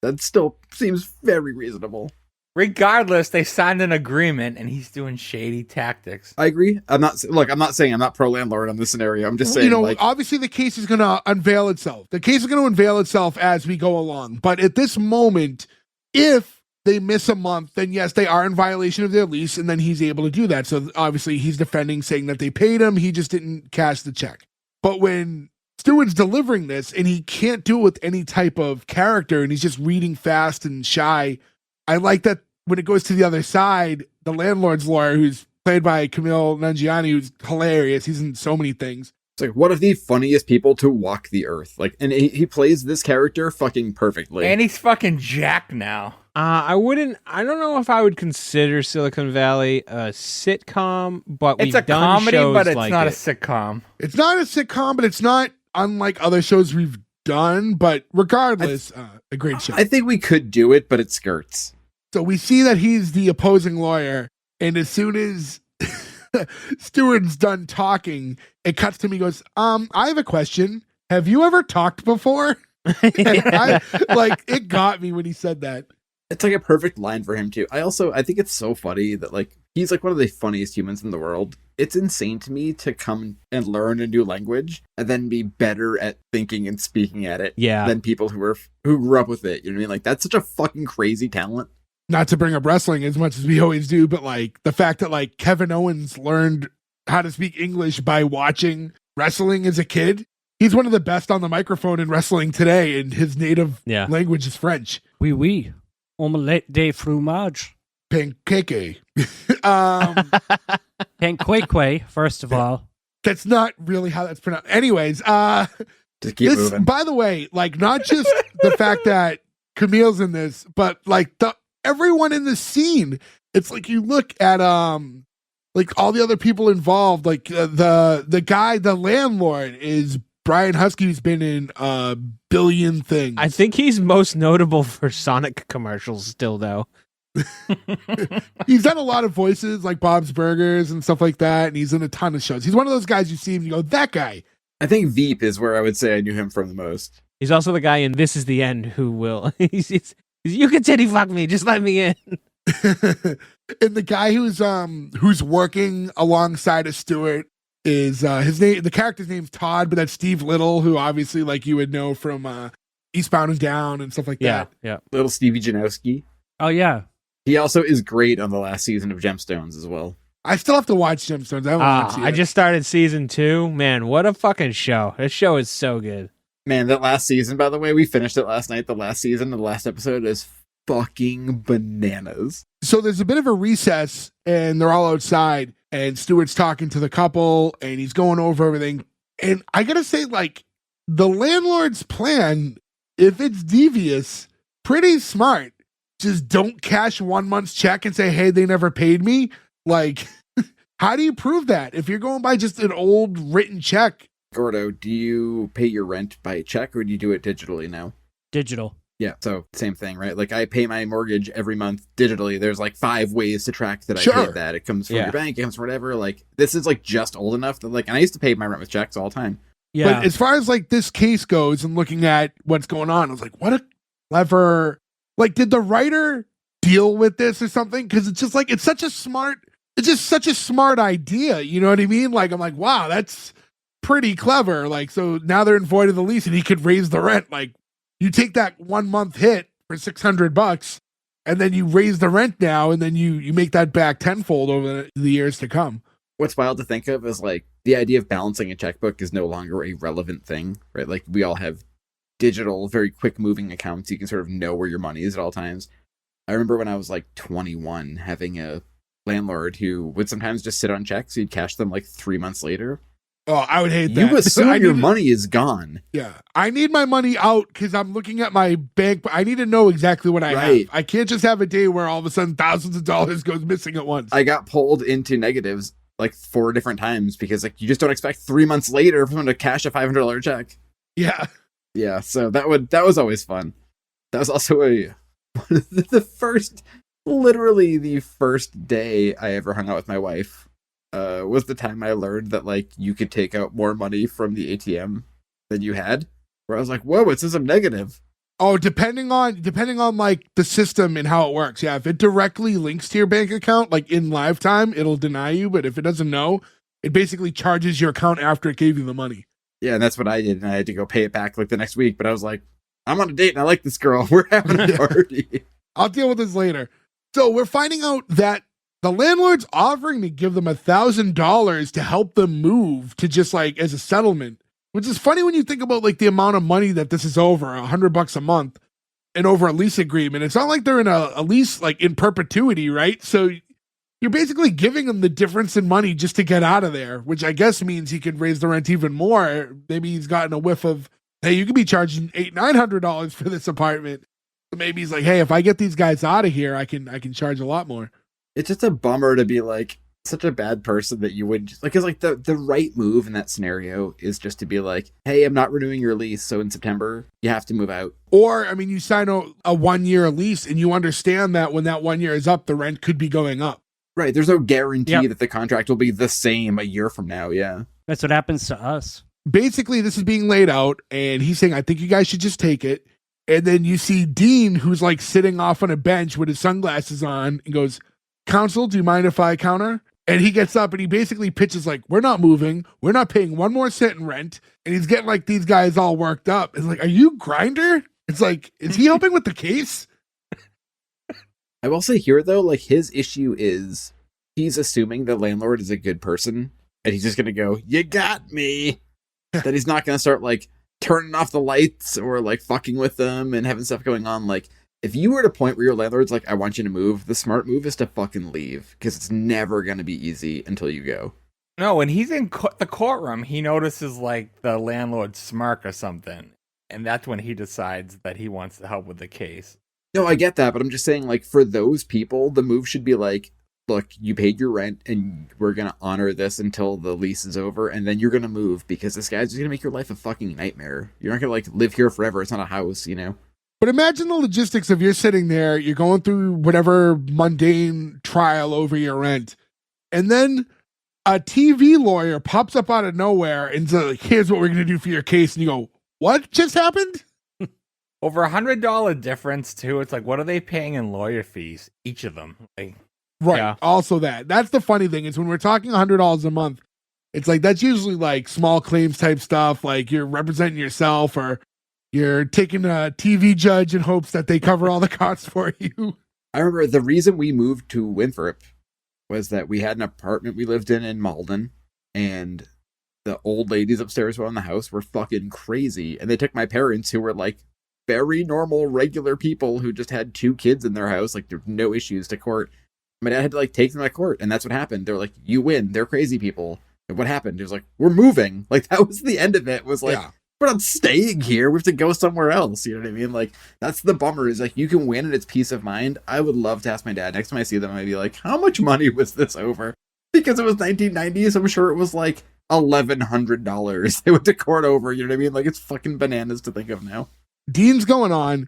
that still seems very reasonable. Regardless, they signed an agreement and he's doing shady tactics. I agree. I'm not saying I'm not pro landlord on this scenario. I'm just saying, like, obviously the case is going to unveil itself. The case is going to unveil itself as we go along. But at this moment, if they miss a month, then yes, they are in violation of their lease, and then he's able to do that. So obviously he's defending, saying that they paid him. He just didn't cash the check. But when Stewart's delivering this and he can't do it with any type of character and he's just reading fast and shy, I like that when it goes to the other side, the landlord's lawyer, who's played by Kumail Nanjiani, who's hilarious. He's in so many things. it's like one of the funniest people to walk the earth. Like, and he plays this character fucking perfectly. And he's fucking Jack now. I don't know if I would consider Silicon Valley a sitcom, but It's a done comedy, shows but it's like not it. a sitcom. It's not a sitcom, but it's not unlike other shows we've done. But regardless, a great show. I think we could do it, but it skirts. So we see that he's the opposing lawyer, and as soon as Stewart's done talking, it cuts to me. Goes, I have a question. Have you ever talked before? It got me when he said that. It's like a perfect line for him too. I think it's so funny that like he's like one of the funniest humans in the world. It's insane to me to come and learn a new language and then be better at thinking and speaking at it than people who grew up with it. You know what I mean? Like, that's such a fucking crazy talent. Not to bring up wrestling as much as we always do, but like the fact that like Kevin Owens learned how to speak English by watching wrestling as a kid. He's one of the best on the microphone in wrestling today, and his native language is French. Oui, oui. Omelette de fromage. Pancake. Panqueque, first of all. That's not really how that's pronounced. Anyways, Just keep moving. By the way, like not just the fact that Kumail's in this, but like everyone in this scene. It's like you look at like all the other people involved. Like the guy, the landlord, is Brian Huskey, who's been in a billion things. I think he's most notable for Sonic commercials still, though. He's done a lot of voices like Bob's Burgers and stuff like that, and he's in a ton of shows. He's one of those guys you see him, you go, that guy. I think Veep is where I would say I knew him from the most. He's also the guy in This Is the End who will. he's you can titty fuck me, just let me in. And the guy who's working alongside of Stewart is his name. The character's name's Todd, but that's Steve Little, who obviously like you would know from Eastbound and Down and stuff like that. Yeah. Little Stevie Janowski. Oh, yeah. He also is great on the last season of Gemstones as well. I still have to watch Gemstones. I haven't watched it yet. I just started season 2. Man, what a fucking show. This show is so good. Man, that last season, by the way, we finished it last night. The last season, the last episode is fucking bananas. So there's a bit of a recess, and they're all outside, and Stewart's talking to the couple, and he's going over everything. And I gotta say, like, the landlord's plan, if it's devious, pretty smart. Just don't cash 1 month's check and say, hey, they never paid me. Like, how do you prove that? If you're going by just an old written check. Gordo, do you pay your rent by check or do you do it digitally now? Digital. Yeah, so same thing, right? Like, I pay my mortgage every month digitally. There's like 5 ways to track that I paid that. It comes from your bank, it comes from whatever. Like, this is like just old enough that like, and I used to pay my rent with checks all the time. Yeah. But as far as like this case goes and looking at what's going on, I was like, what a clever, like, did the writer deal with this or something? Because it's just like, it's such a smart idea. You know what I mean? Like, I'm like, wow, that's pretty clever. Like, so now they're in void of the lease and he could raise the rent. Like, you take that 1 month hit for $600 and then you raise the rent now and then you make that back tenfold over the years to come. What's wild to think of is like the idea of balancing a checkbook is no longer a relevant thing, right? Like, we all have digital, very quick moving accounts. You can sort of know where your money is at all times. I remember when I was like 21 having a landlord who would sometimes just sit on checks. He'd cash them like 3 months later. Oh, I would hate that. You assume your need- money is gone. Yeah. I need my money out because I'm looking at my bank. I need to know exactly what I Right. have. I can't just have a day where all of a sudden thousands of dollars goes missing at once. I got pulled into negatives like 4 different times because like you just don't expect 3 months later for someone to cash a $500 check. Yeah. Yeah, so that was always fun. That was also literally the first day I ever hung out with my wife. Was the time I learned that like you could take out more money from the ATM than you had. Where I was like, whoa, it says I'm negative. Oh, depending on like the system and how it works. Yeah, if it directly links to your bank account, like in live time, it'll deny you. But if it doesn't know, it basically charges your account after it gave you the money. Yeah, and that's what I did, and I had to go pay it back like the next week. But I was like, I'm on a date and I like this girl. We're having a party. I'll deal with this later. So we're finding out that the landlord's offering to give them $1,000 to help them move to just like as a settlement, which is funny when you think about like the amount of money that this is over $100 a month and over a lease agreement. It's not like they're in a lease like in perpetuity, right? So you're basically giving them the difference in money just to get out of there, which I guess means he could raise the rent even more. Maybe he's gotten a whiff of, hey, you could be charging $800-900 for this apartment. So maybe he's like, hey, if I get these guys out of here, I can charge a lot more. It's just a bummer to be like such a bad person that you would just, like, cause like the right move in that scenario is just to be like, hey, I'm not renewing your lease, so in September you have to move out. Or I mean, you sign a 1-year lease and you understand that when that 1 year is up, the rent could be going up. Right. There's no guarantee Yep. that the contract will be the same a year from now. Yeah. That's what happens to us. Basically, this is being laid out, and he's saying, I think you guys should just take it. And then you see Dean, who's like sitting off on a bench with his sunglasses on, and goes, Counsel, do you mind if I counter? And he gets up and he basically pitches like, we're not moving. We're not paying 1 more cent in rent. And he's getting like these guys all worked up. It's like, are you Grinder? It's like, is he helping with the case? I will say here though, like his issue is he's assuming the landlord is a good person and he's just going to go, you got me. That he's not going to start like turning off the lights or like fucking with them and having stuff going on. Like, if you were at a point where your landlord's like, I want you to move, the smart move is to fucking leave because it's never going to be easy until you go. No, when he's in the courtroom, he notices like the landlord smirk or something. And that's when he decides that he wants to help with the case. No, I get that, but I'm just saying like for those people, the move should be like, look, you paid your rent and we're going to honor this until the lease is over. And then you're going to move because this guy's just going to make your life a fucking nightmare. You're not going to like live here forever. It's not a house, you know? But imagine the logistics of you're sitting there, you're going through whatever mundane trial over your rent, and then a TV lawyer pops up out of nowhere and says, like, here's what we're going to do for your case. And you go, what just happened? Over $100 difference too. It's like, what are they paying in lawyer fees? Each of them. Like, Right. Yeah. Also that's the funny thing is when we're talking $100 a month, it's like, that's usually like small claims type stuff. Like you're representing yourself or you're taking a TV judge in hopes that they cover all the costs for you. I remember the reason we moved to Winthrop was that we had an apartment we lived in Malden, and the old ladies upstairs around the house were fucking crazy. And they took my parents, who were like very normal, regular people who just had 2 kids in their house, like there were no issues, to court. My dad had to like take them to court, and that's what happened. They were like, you win, they're crazy people. And what happened? It was like, we're moving. Like that was the end of it. Was like, Yeah. we're not staying here. We have to go somewhere else. You know what I mean? Like, that's the bummer, is like, you can win and it's peace of mind. I would love to ask my dad next time I see them, I'd be like, how much money was this over? Because it was 1990s, I'm sure it was like $1,100 they went to court over. You know what I mean? Like, it's fucking bananas to think of now. Dean's going on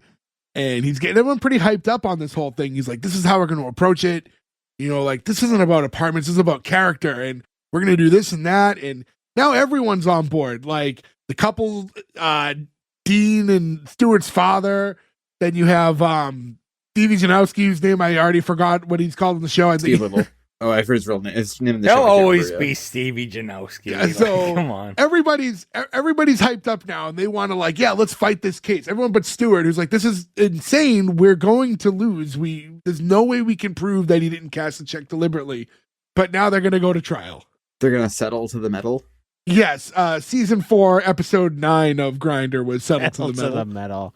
and he's getting everyone pretty hyped up on this whole thing. He's like, this is how we're going to approach it. You know, like, this isn't about apartments, this is about character, and we're going to do this and that. And now everyone's on board. Like, the couple, Dean and Stewart's father. Then you have Stevie Janowski, whose name I already forgot what he's called in the show. I think. Steve Little. Oh, I forgot his real name. His name in the They'll show, I can't always remember, be yeah. Stevie Janowski. Yeah, Like, so come on. everybody's hyped up now, and they want to like, yeah, let's fight this case. Everyone but Stewart, who's like, this is insane. We're going to lose. There's no way we can prove that he didn't cash the check deliberately. But now they're going to go to trial. They're going to settle to the metal. Yes, season 4, episode 9 of Grinder was settled to the metal. metal.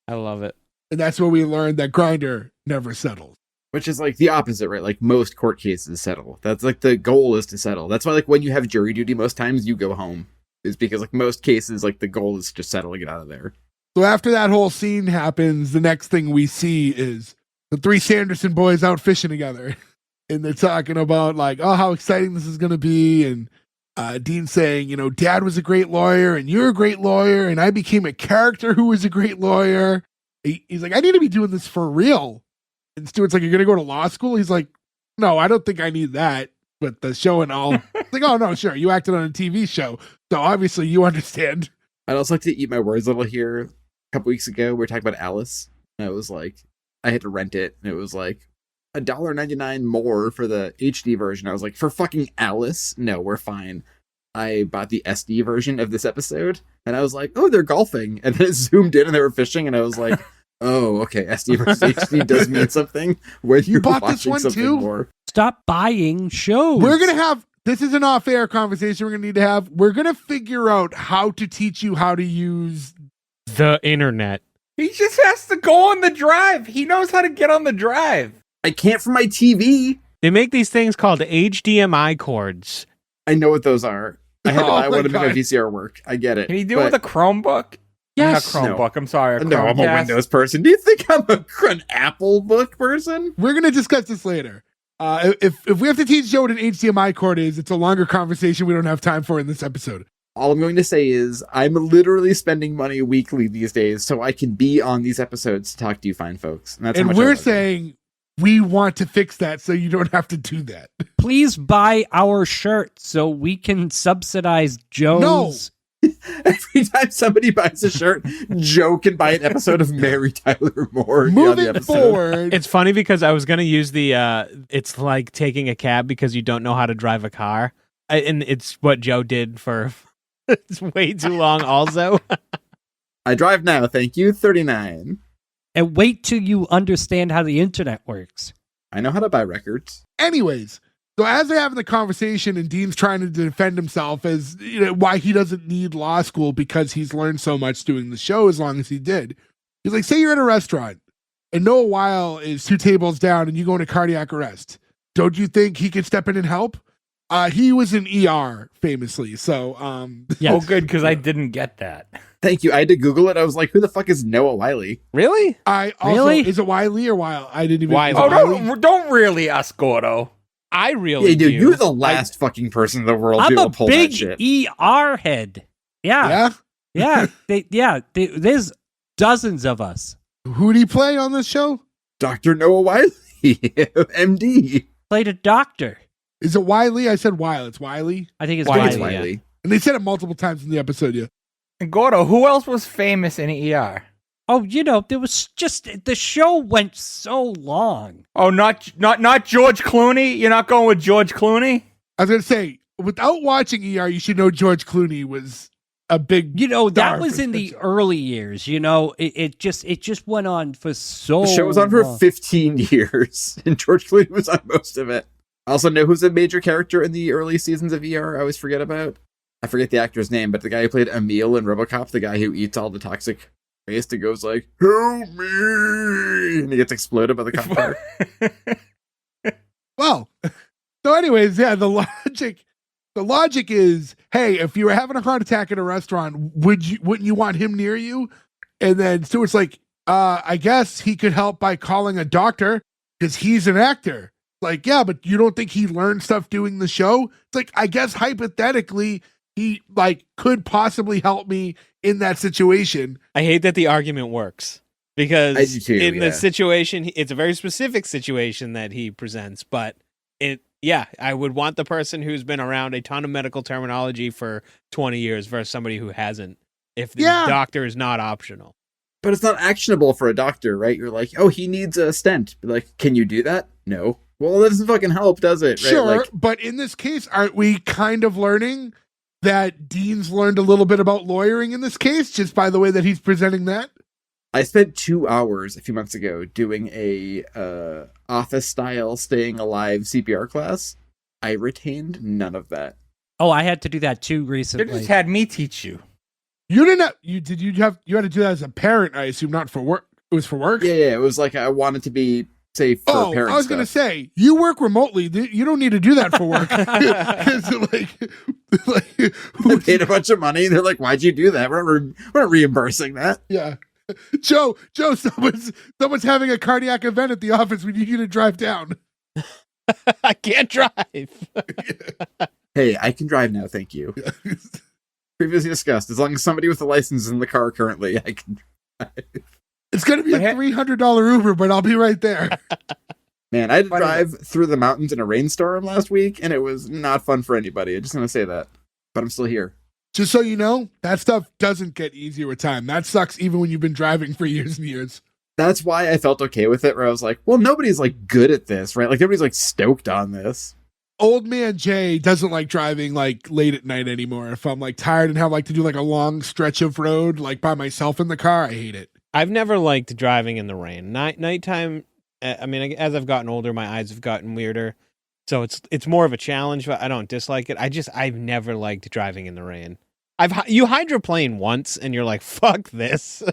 I love it. And that's where we learned that Grinder never settles. Which is like the opposite, right? Like most court cases settle. That's like the goal is to settle. That's why like when you have jury duty, most times you go home. Is because like most cases, like the goal is to just settle and get out of there. So after that whole scene happens, the next thing we see is the three Sanderson boys out fishing together. And they're talking about like, oh, how exciting this is going to be. And Dean saying, you know, Dad was a great lawyer and you're a great lawyer. And I became a character who was a great lawyer. He's like, I need to be doing this for real. And Stewart's like, you're going to go to law school? He's like, no, I don't think I need that. But the show and all. It's like, oh, no, sure. You acted on a TV show. So obviously you understand. I'd also like to eat my words a little here. A couple weeks ago, we were talking about Alice. And I was like, I had to rent it. And it was like $1.99 more for the HD version. I was like, for fucking Alice? No, we're fine. I bought the SD version of this episode. And I was like, oh, they're golfing. And then it zoomed in and they were fishing. And I was like, oh, okay, SD versus HD does mean something. Where you bought this one too? More. Stop buying shows. We're going to have, this is an off-air conversation we're going to need to have. We're going to figure out how to teach you how to use the internet. He just has to go on the drive. He knows how to get on the drive. I can't from my TV. They make these things called HDMI cords. I know what those are. I had to buy one to make my God. VCR work. I get it. Can you do it with a Chromebook? Yes. Not Chromebook. I'm sorry. A No, I'm a Chromecast. Windows person. Do you think I'm an Apple book person? We're going to discuss this later. If we have to teach Joe what an HDMI cord is, it's a longer conversation we don't have time for in this episode. All I'm going to say is I'm literally spending money weekly these days so I can be on these episodes to talk to you fine folks. And, that's how And much I we're love you. saying we want to fix that so you don't have to do that. Please buy our shirt so we can subsidize Joe's. Every time somebody buys a shirt, Joe can buy an episode of Mary Tyler Moore. on the Moving episode. forward, It's funny because I was going to use the, it's like taking a cab because you don't know how to drive a car. And it's what Joe did for it's way too long also. I drive now, thank you. 39. And wait till you understand how the internet works. I know how to buy records. anyways, so as they're having the conversation and Dean's trying to defend himself as you know, why he doesn't need law school because he's learned so much doing the show as long as he did. He's like, say you're at a restaurant and Noah Weil is 2 tables down and you go into cardiac arrest. Don't you think he could step in and help? He was in ER famously. So, Yes. Oh, good, because I didn't get that. Thank you. I had to Google it. I was like, who the fuck is Noah Wiley? Really? I also, Really? is it Wiley or Weil? I didn't even. Wiley. is it Oh, Wiley? don't really ask Gordo. I really Yeah, dude, do. you're the last fucking person in the world I'm who a will pull big that shit. ER head. Yeah. Yeah. There's dozens of us. Who do you play on this show? Dr. Noah Wiley, MD. Played a doctor. Is it Wiley? I said Weil. It's Wiley. I think it's I think Wiley. it's yeah. Wiley. And they said it multiple times in the episode, yeah. And Gordo, who else was famous in ER? Oh, there was just the show went so long. Oh, not George Clooney? You're not going with George Clooney? I was going to say, without watching ER, you should know George Clooney was a big That star was for in the the show. early years. It just went on for so. The show was on for long. 15 years, and George Clooney was on most of it. I also know who's a major character in the early seasons of ER I always forget about. I forget the actor's name, but the guy who played Emil in RoboCop, the guy who eats all the toxic waste and goes like, help me! And he gets exploded by the cop car. Well, so anyways, yeah, the logic is, hey, if you were having a heart attack in a restaurant, wouldn't you want him near you? And then Stewart's like, I guess he could help by calling a doctor because he's an actor. Like, yeah, but you don't think he learned stuff doing the show? It's like, I guess hypothetically, he like could possibly help me in that situation. I hate that the argument works because I do too, in yeah. the situation, it's a very specific situation that he presents, but I would want the person who's been around a ton of medical terminology for 20 years versus somebody who hasn't, if the Yeah. doctor is not optional. But it's not actionable for a doctor, right? You're like, oh, he needs a stent. Be like, can you do that? No. Well, that doesn't fucking help, does it? Right? Sure, Like, but in this case, aren't we kind of learning that Dean's learned a little bit about lawyering in this case, just by the way that he's presenting that? I spent 2 hours a few months ago doing a office-style staying alive CPR class. I retained none of that. Oh, I had to do that too You recently. just had me teach you. You didn't have, you had to do that as a parent, I assume, not for work. It was for work? Yeah, it was like I wanted to be safe for Oh, pairing I was going to stuff. say, you work remotely. You don't need to do that for work. 'Cause, like, They paid a bunch of money. They're like, "Why'd you do that? We're not reimbursing that." yeah. Joe, someone's having a cardiac event at the office. We need you to drive down. I can't drive. Hey, I can drive now. Thank you. Previously discussed. As long as somebody with a license is in the car currently, I can drive. It's going to be a $300 Uber, but I'll be right there. Man, I had to drive through the mountains in a rainstorm last week, and it was not fun for anybody. I'm just going to say that. But I'm still here. Just so you know, that stuff doesn't get easier with time. That sucks even when you've been driving for years and years. That's why I felt okay with it, where I was like, well, nobody's like good at this, right? Like nobody's like stoked on this. Old man Jay doesn't like driving like late at night anymore. If I'm like tired and have like to do like a long stretch of road like by myself in the car, I hate it. I've never liked driving in the rain. Nighttime. I mean, as I've gotten older, my eyes have gotten weirder, so it's more of a challenge. But I don't dislike it. I've never liked driving in the rain. You hydroplane once, and you're like, fuck this.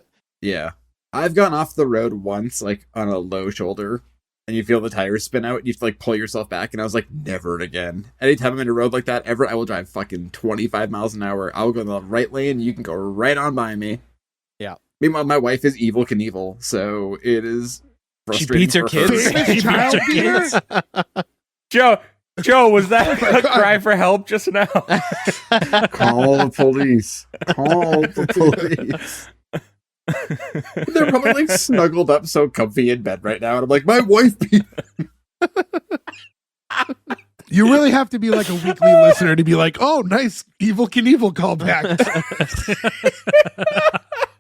Yeah. I've gone off the road once, like on a low shoulder, and you feel the tires spin out, and you have to like pull yourself back, and I was like, never again. Anytime I'm in a road like that, ever, I will drive fucking 25 miles an hour. I will go in the right lane, you can go right on by me. Yeah. Meanwhile, my wife is Evil Knievel, so it is She frustrating. beats her for kids. Famous child beater? Joe, was that a cry for help just now? Call the police. Call the police. They're probably like snuggled up so comfy in bed right now, and I'm like, my wife beat. You really have to be like a weekly listener to be like, oh, nice Evil Knievel callback.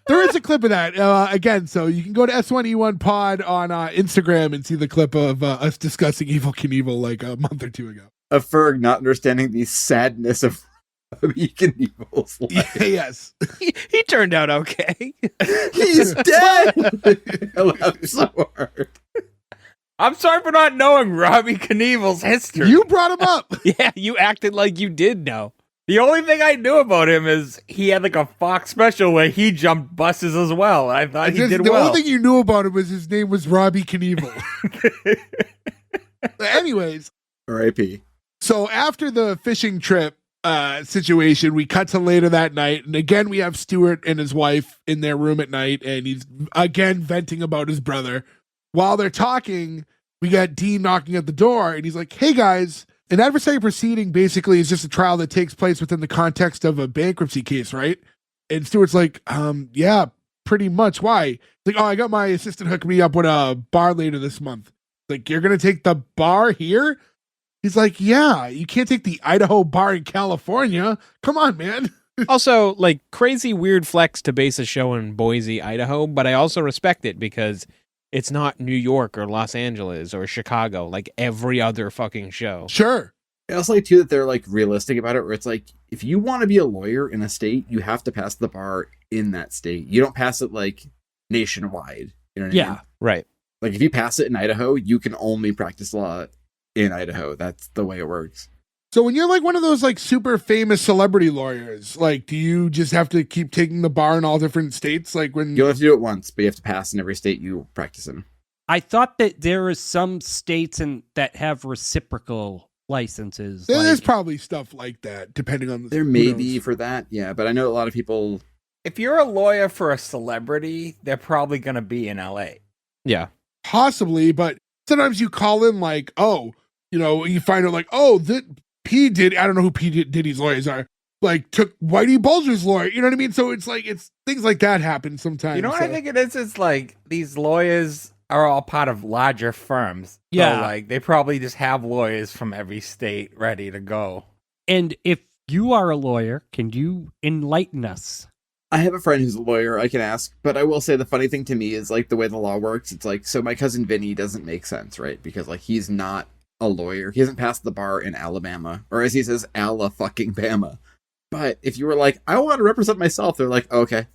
There is a clip of that again, so you can go to S1E1 Pod on Instagram and see the clip of us discussing Evil Knievel like a month or two ago. A Ferg not understanding the sadness of Knievel's life. Yes, he turned out okay. He's dead. I laughed so hard. I'm sorry for not knowing Robbie Knievel's history. you brought him up. Yeah, you acted like you did know. The only thing I knew about him is he had like a Fox special where he jumped buses as well. And I thought he did The well. only thing you knew about him was his name was Robbie Knievel. Anyways, R.I.P. so after the fishing trip situation, we cut to later that night, and again we have Stewart and his wife in their room at night, and he's again venting about his brother. While they're talking, we got Dean knocking at the door, and he's like, hey guys, an adversary proceeding basically is just a trial that takes place within the context of a bankruptcy case, right? And Stewart's like, yeah, pretty much. Why? He's like, oh, I got my assistant hook me up with a bar later this month. Like, you're going to take the bar here? He's like, yeah, you can't take the Idaho bar in California. Come on, man. Also, like, crazy weird flex to base a show in Boise, Idaho, but I also respect it because it's not New York or Los Angeles or Chicago like every other fucking show. Sure. I also like too that they're like realistic about it, where it's like, if you want to be a lawyer in a state, you have to pass the bar in that state. You don't pass it like nationwide. You know what I mean? Right. Like if you pass it in Idaho, you can only practice law in Idaho. That's the way it works. So when you're like one of those like super famous celebrity lawyers, like, do you just have to keep taking the bar in all different states? Like when You don't have to do it once, but you have to pass in every state you practice in. I thought that there are some states that have reciprocal licenses. there's like- probably stuff like that, depending on the There who may knows? be for that, yeah, but I know a lot of people. If you're a lawyer for a celebrity, they're probably going to be in LA. Yeah. Possibly, but sometimes you call in like, oh, you know, you find out like, oh, that P Diddy, I don't know who P Diddy's lawyers are, like took Whitey Bulger's lawyer. You know what I mean? So it's like, it's things like that happen sometimes. You know what so. I think it is? It's like these lawyers are all part of larger firms. Yeah. So, like they probably just have lawyers from every state ready to go. And if you are a lawyer, can you enlighten us? I have a friend who's a lawyer I can ask, but I will say the funny thing to me is like the way the law works. It's like, so my cousin Vinny doesn't make sense, right? Because like he's not a lawyer. He hasn't passed the bar in Alabama, or as he says, Ala fucking Bama. But if you were like, I want to represent myself, they're like, okay.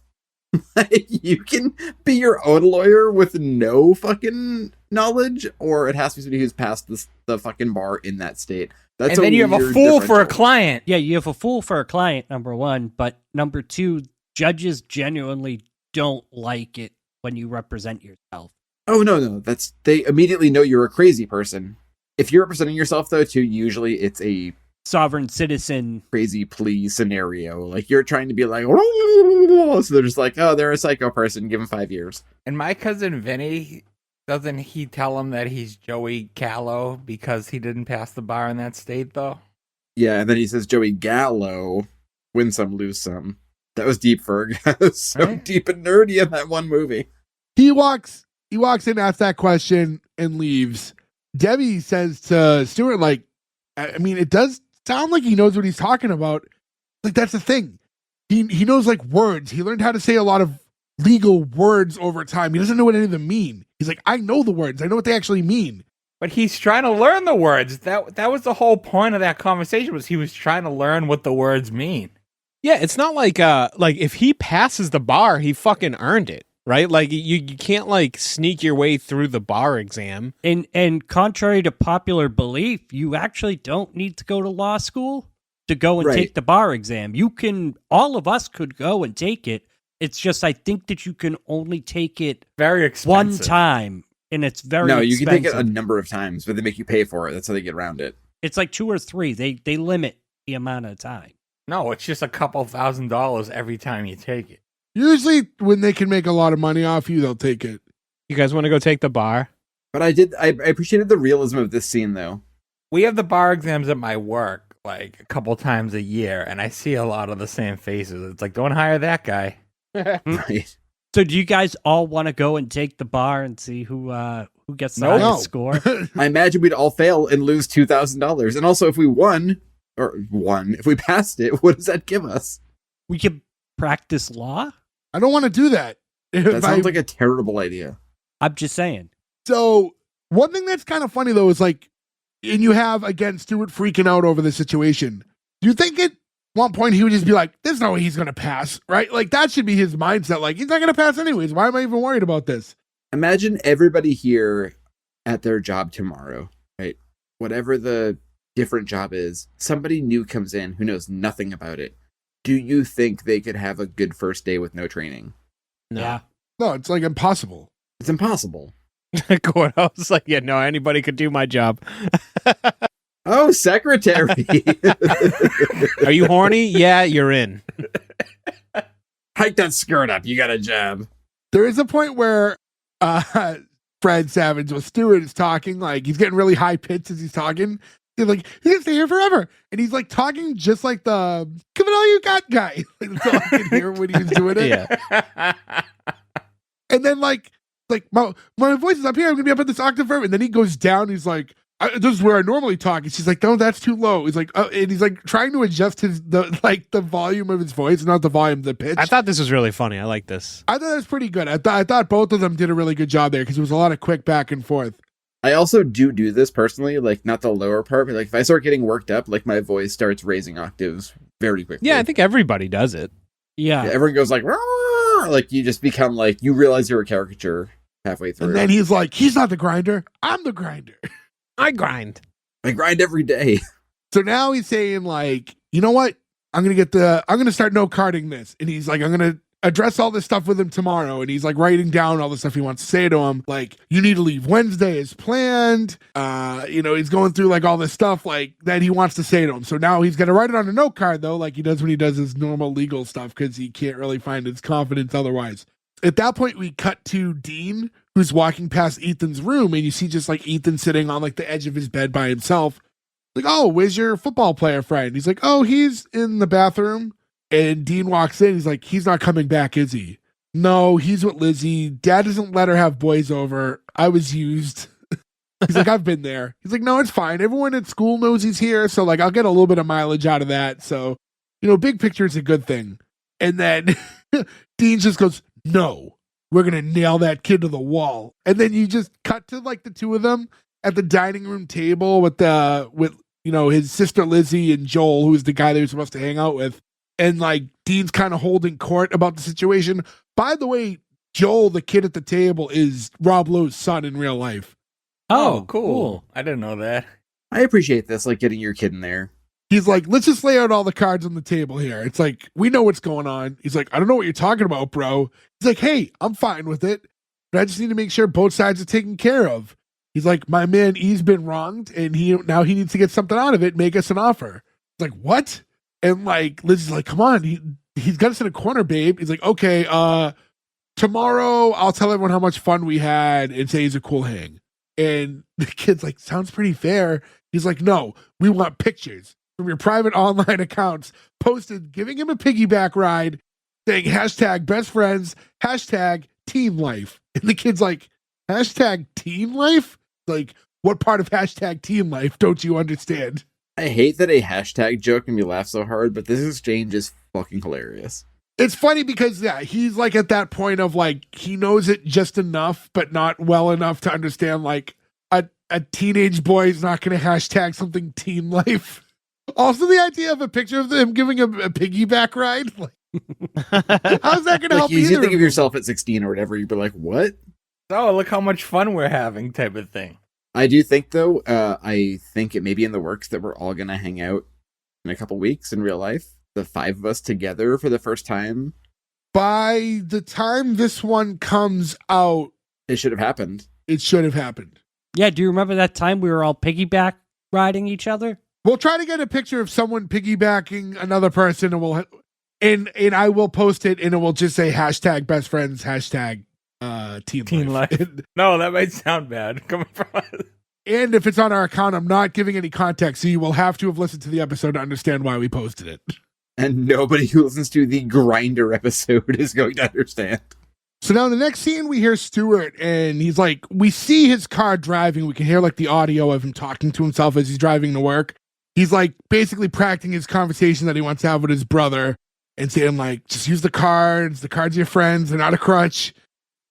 You can be your own lawyer with no fucking knowledge, or it has to be somebody who's passed the fucking bar in that state. That's And then you have a weird fool for a differential. client. Yeah, you have a fool for a client, number one, but number two, judges genuinely don't like it when you represent yourself. Oh, no. They immediately know you're a crazy person. If you're representing yourself, though, too, usually it's a Sovereign citizen. crazy plea scenario. Like, you're trying to be like, so they're just like, oh, they're a psycho person, give them 5 years. And my cousin Vinny, doesn't he tell him that he's Joey Callow because he didn't pass the bar in that state, though? Yeah, and then he says Joey Gallo, win some, lose some. That was deep, Ferg. That was so Right? deep and nerdy in that one movie. He walks in, asks that question, and leaves. Debbie says to Stewart, like, I mean, it does sound like he knows what he's talking about. Like, that's the thing. He knows, like, words. He learned how to say a lot of legal words over time. He doesn't know what any of them mean. He's like, I know the words. I know what they actually mean. But he's trying to learn the words. That was the whole point of that conversation, was he was trying to learn what the words mean. Yeah, it's not like if he passes the bar, he fucking earned it, right? Like you can't like sneak your way through the bar exam. And contrary to popular belief, you actually don't need to go to law school to go and Right. take the bar exam. All of us could go and take it. It's just, I think that you can only take it Very expensive. one time, and it's very No, you expensive. can take it a number of times, but they make you pay for it. That's how they get around it. It's like 2 or 3. They limit the amount of time. No, it's just a couple $1,000s every time you take it. Usually, when they can make a lot of money off you, they'll take it. You guys want to go take the bar? But I appreciated the realism of this scene, though. We have the bar exams at my work like a couple times a year, and I see a lot of the same faces. It's like, don't hire that guy. Right. So do you guys all want to go and take the bar and see who gets the No. highest score? I imagine we'd all fail and lose $2,000. And also, if we passed it, what does that give us? We could practice law? I don't want to do that. That sounds like a terrible idea. I'm just saying. So one thing that's kind of funny though is like, and you have again Stewart freaking out over the situation. Do you think at one point he would just be like, "There's no way he's gonna pass," right? Like that should be his mindset. Like he's not gonna pass anyways. Why am I even worried about this? Imagine everybody here at their job tomorrow, right? Whatever the different job is, somebody new comes in who knows nothing about it. Do you think they could have a good first day with no training? No. Yeah. No, it's like impossible. It's impossible. Courthouse, like, yeah, no, anybody could do my job. Oh, secretary. Are you horny? Yeah, you're in. Hike that skirt up. You got a job. There is a point where Fred Savage with Stewart is talking, like he's getting really high pitched as he's talking. He's like, "You can stay here forever," and he's like talking just like the "Give it all you got" guy. Like, that's all I could hear when he was doing it. Yeah. And then like my voice is up here. I'm gonna be up at this octave forever. And then he goes down. He's like, "This is where I normally talk." And she's like, "No, that's too low." He's like, and he's like trying to adjust the volume of his voice, not the volume, the pitch. I thought this was really funny. I like this. I thought that was pretty good. I thought both of them did a really good job there because it was a lot of quick back and forth. I also do this personally, like not the lower part, but like if I start getting worked up, like my voice starts raising octaves very quickly. Yeah, I think everybody does it. Yeah. Yeah, everyone goes like, "Rah!" Like you just become like, you realize you're a caricature halfway through. And then he's like, "He's not the grinder. I'm the grinder." I grind. I grind every day. So now he's saying like, "You know what? I'm gonna start no carding this." And he's like, "I'm gonna address all this stuff with him tomorrow." And he's like writing down all the stuff he wants to say to him. Like, "You need to leave Wednesday as planned." He's going through like all this stuff like that he wants to say to him. So now he's gonna write it on a note card though, like he does when he does his normal legal stuff, because he can't really find his confidence otherwise. At that point, we cut to Dean, who's walking past Ethan's room, and you see just like Ethan sitting on like the edge of his bed by himself. Like, "Oh, where's your football player friend?" He's like, "Oh, he's in the bathroom." And Dean walks in. He's like, "He's not coming back, is he?" "No, he's with Lizzie. Dad doesn't let her have boys over. I was used." He's like, "I've been there." He's like, "No, it's fine. Everyone at school knows he's here. So like, I'll get a little bit of mileage out of that. So, big picture is a good thing." And then Dean just goes, "No, we're going to nail that kid to the wall." And then you just cut to like the two of them at the dining room table with his sister Lizzie and Joel, who's the guy they were supposed to hang out with. And like Dean's kind of holding court about the situation. By the way, Joel, the kid at the table, is Rob Lowe's son in real life. Oh, cool. I didn't know that. I appreciate this, like getting your kid in there. He's like, "Let's just lay out all the cards on the table here." It's like, we know what's going on. He's like, "I don't know what you're talking about, bro." He's like, "Hey, I'm fine with it." but I just need to make sure both sides are taken care of. He's like, my man E's been wronged, and he needs to get something out of it. Make us an offer. It's like, what? And like Liz is like, come on, he's got us in a corner, babe. He's like, okay, tomorrow I'll tell everyone how much fun we had and say he's a cool hang. And the kid's like, sounds pretty fair. He's like, no, we want pictures from your private online accounts posted giving him a piggyback ride saying hashtag best friends, hashtag teen life. And the kid's like, hashtag teen life? Like, what part of hashtag teen life don't you understand? I hate that a hashtag joke made me laugh so hard, but this exchange is fucking hilarious. It's funny because, yeah, he's like at that point of like, he knows it just enough, but not well enough to understand like a teenage boy is not going to hashtag something teen life. Also, the idea of a picture of him giving a piggyback ride. Like, how's that going to help you either? think of yourself at 16 or whatever, you'd be like, what? Oh, look how much fun we're having type of thing. I do think, though, I think it may be in the works that we're all going to hang out in a couple weeks in real life. The 5 of us together for the first time. By the time this one comes out, It should have happened. it should have happened. Yeah, do you remember that time we were all piggyback riding each other? We'll try to get a picture of someone piggybacking another person, and I will post it, and it will just say hashtag best friends, hashtag teen life. No, that might sound bad coming from us. And if it's on our account, I'm not giving any context, so you will have to have listened to the episode to understand why we posted it. And nobody who listens to the Grinder episode is going to understand. So now in the next scene, we hear Stewart, and he's like, we see his car driving. We can hear like the audio of him talking to himself as he's driving to work. He's like basically practicing his conversation that he wants to have with his brother and saying like, just use the cards. The cards are your friends. They're not a crutch.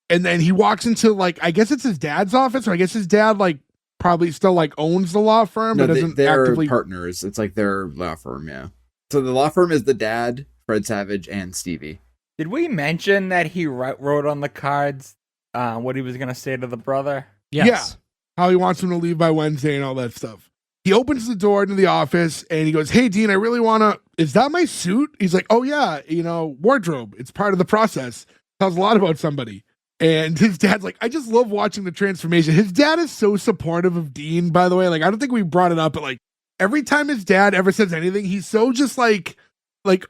And then he walks into like, I guess it's his dad's office, or I guess his dad like probably still like owns the law firm, No, but doesn't they're actively. partners. It's like their law firm, yeah. So the law firm is the dad, Fred Savage, and Stevie. Did we mention that he wrote on the cards what he was going to say to the brother? Yes. Yeah. How he wants him to leave by Wednesday and all that stuff. He opens the door into the office and he goes, hey, Dean, I really want to, is that my suit? He's like, oh yeah, wardrobe. It's part of the process. Tells a lot about somebody. And his dad's like, I just love watching the transformation. His dad is so supportive of Dean, by the way. Like, I don't think we brought it up, but like every time his dad ever says anything, he's so just like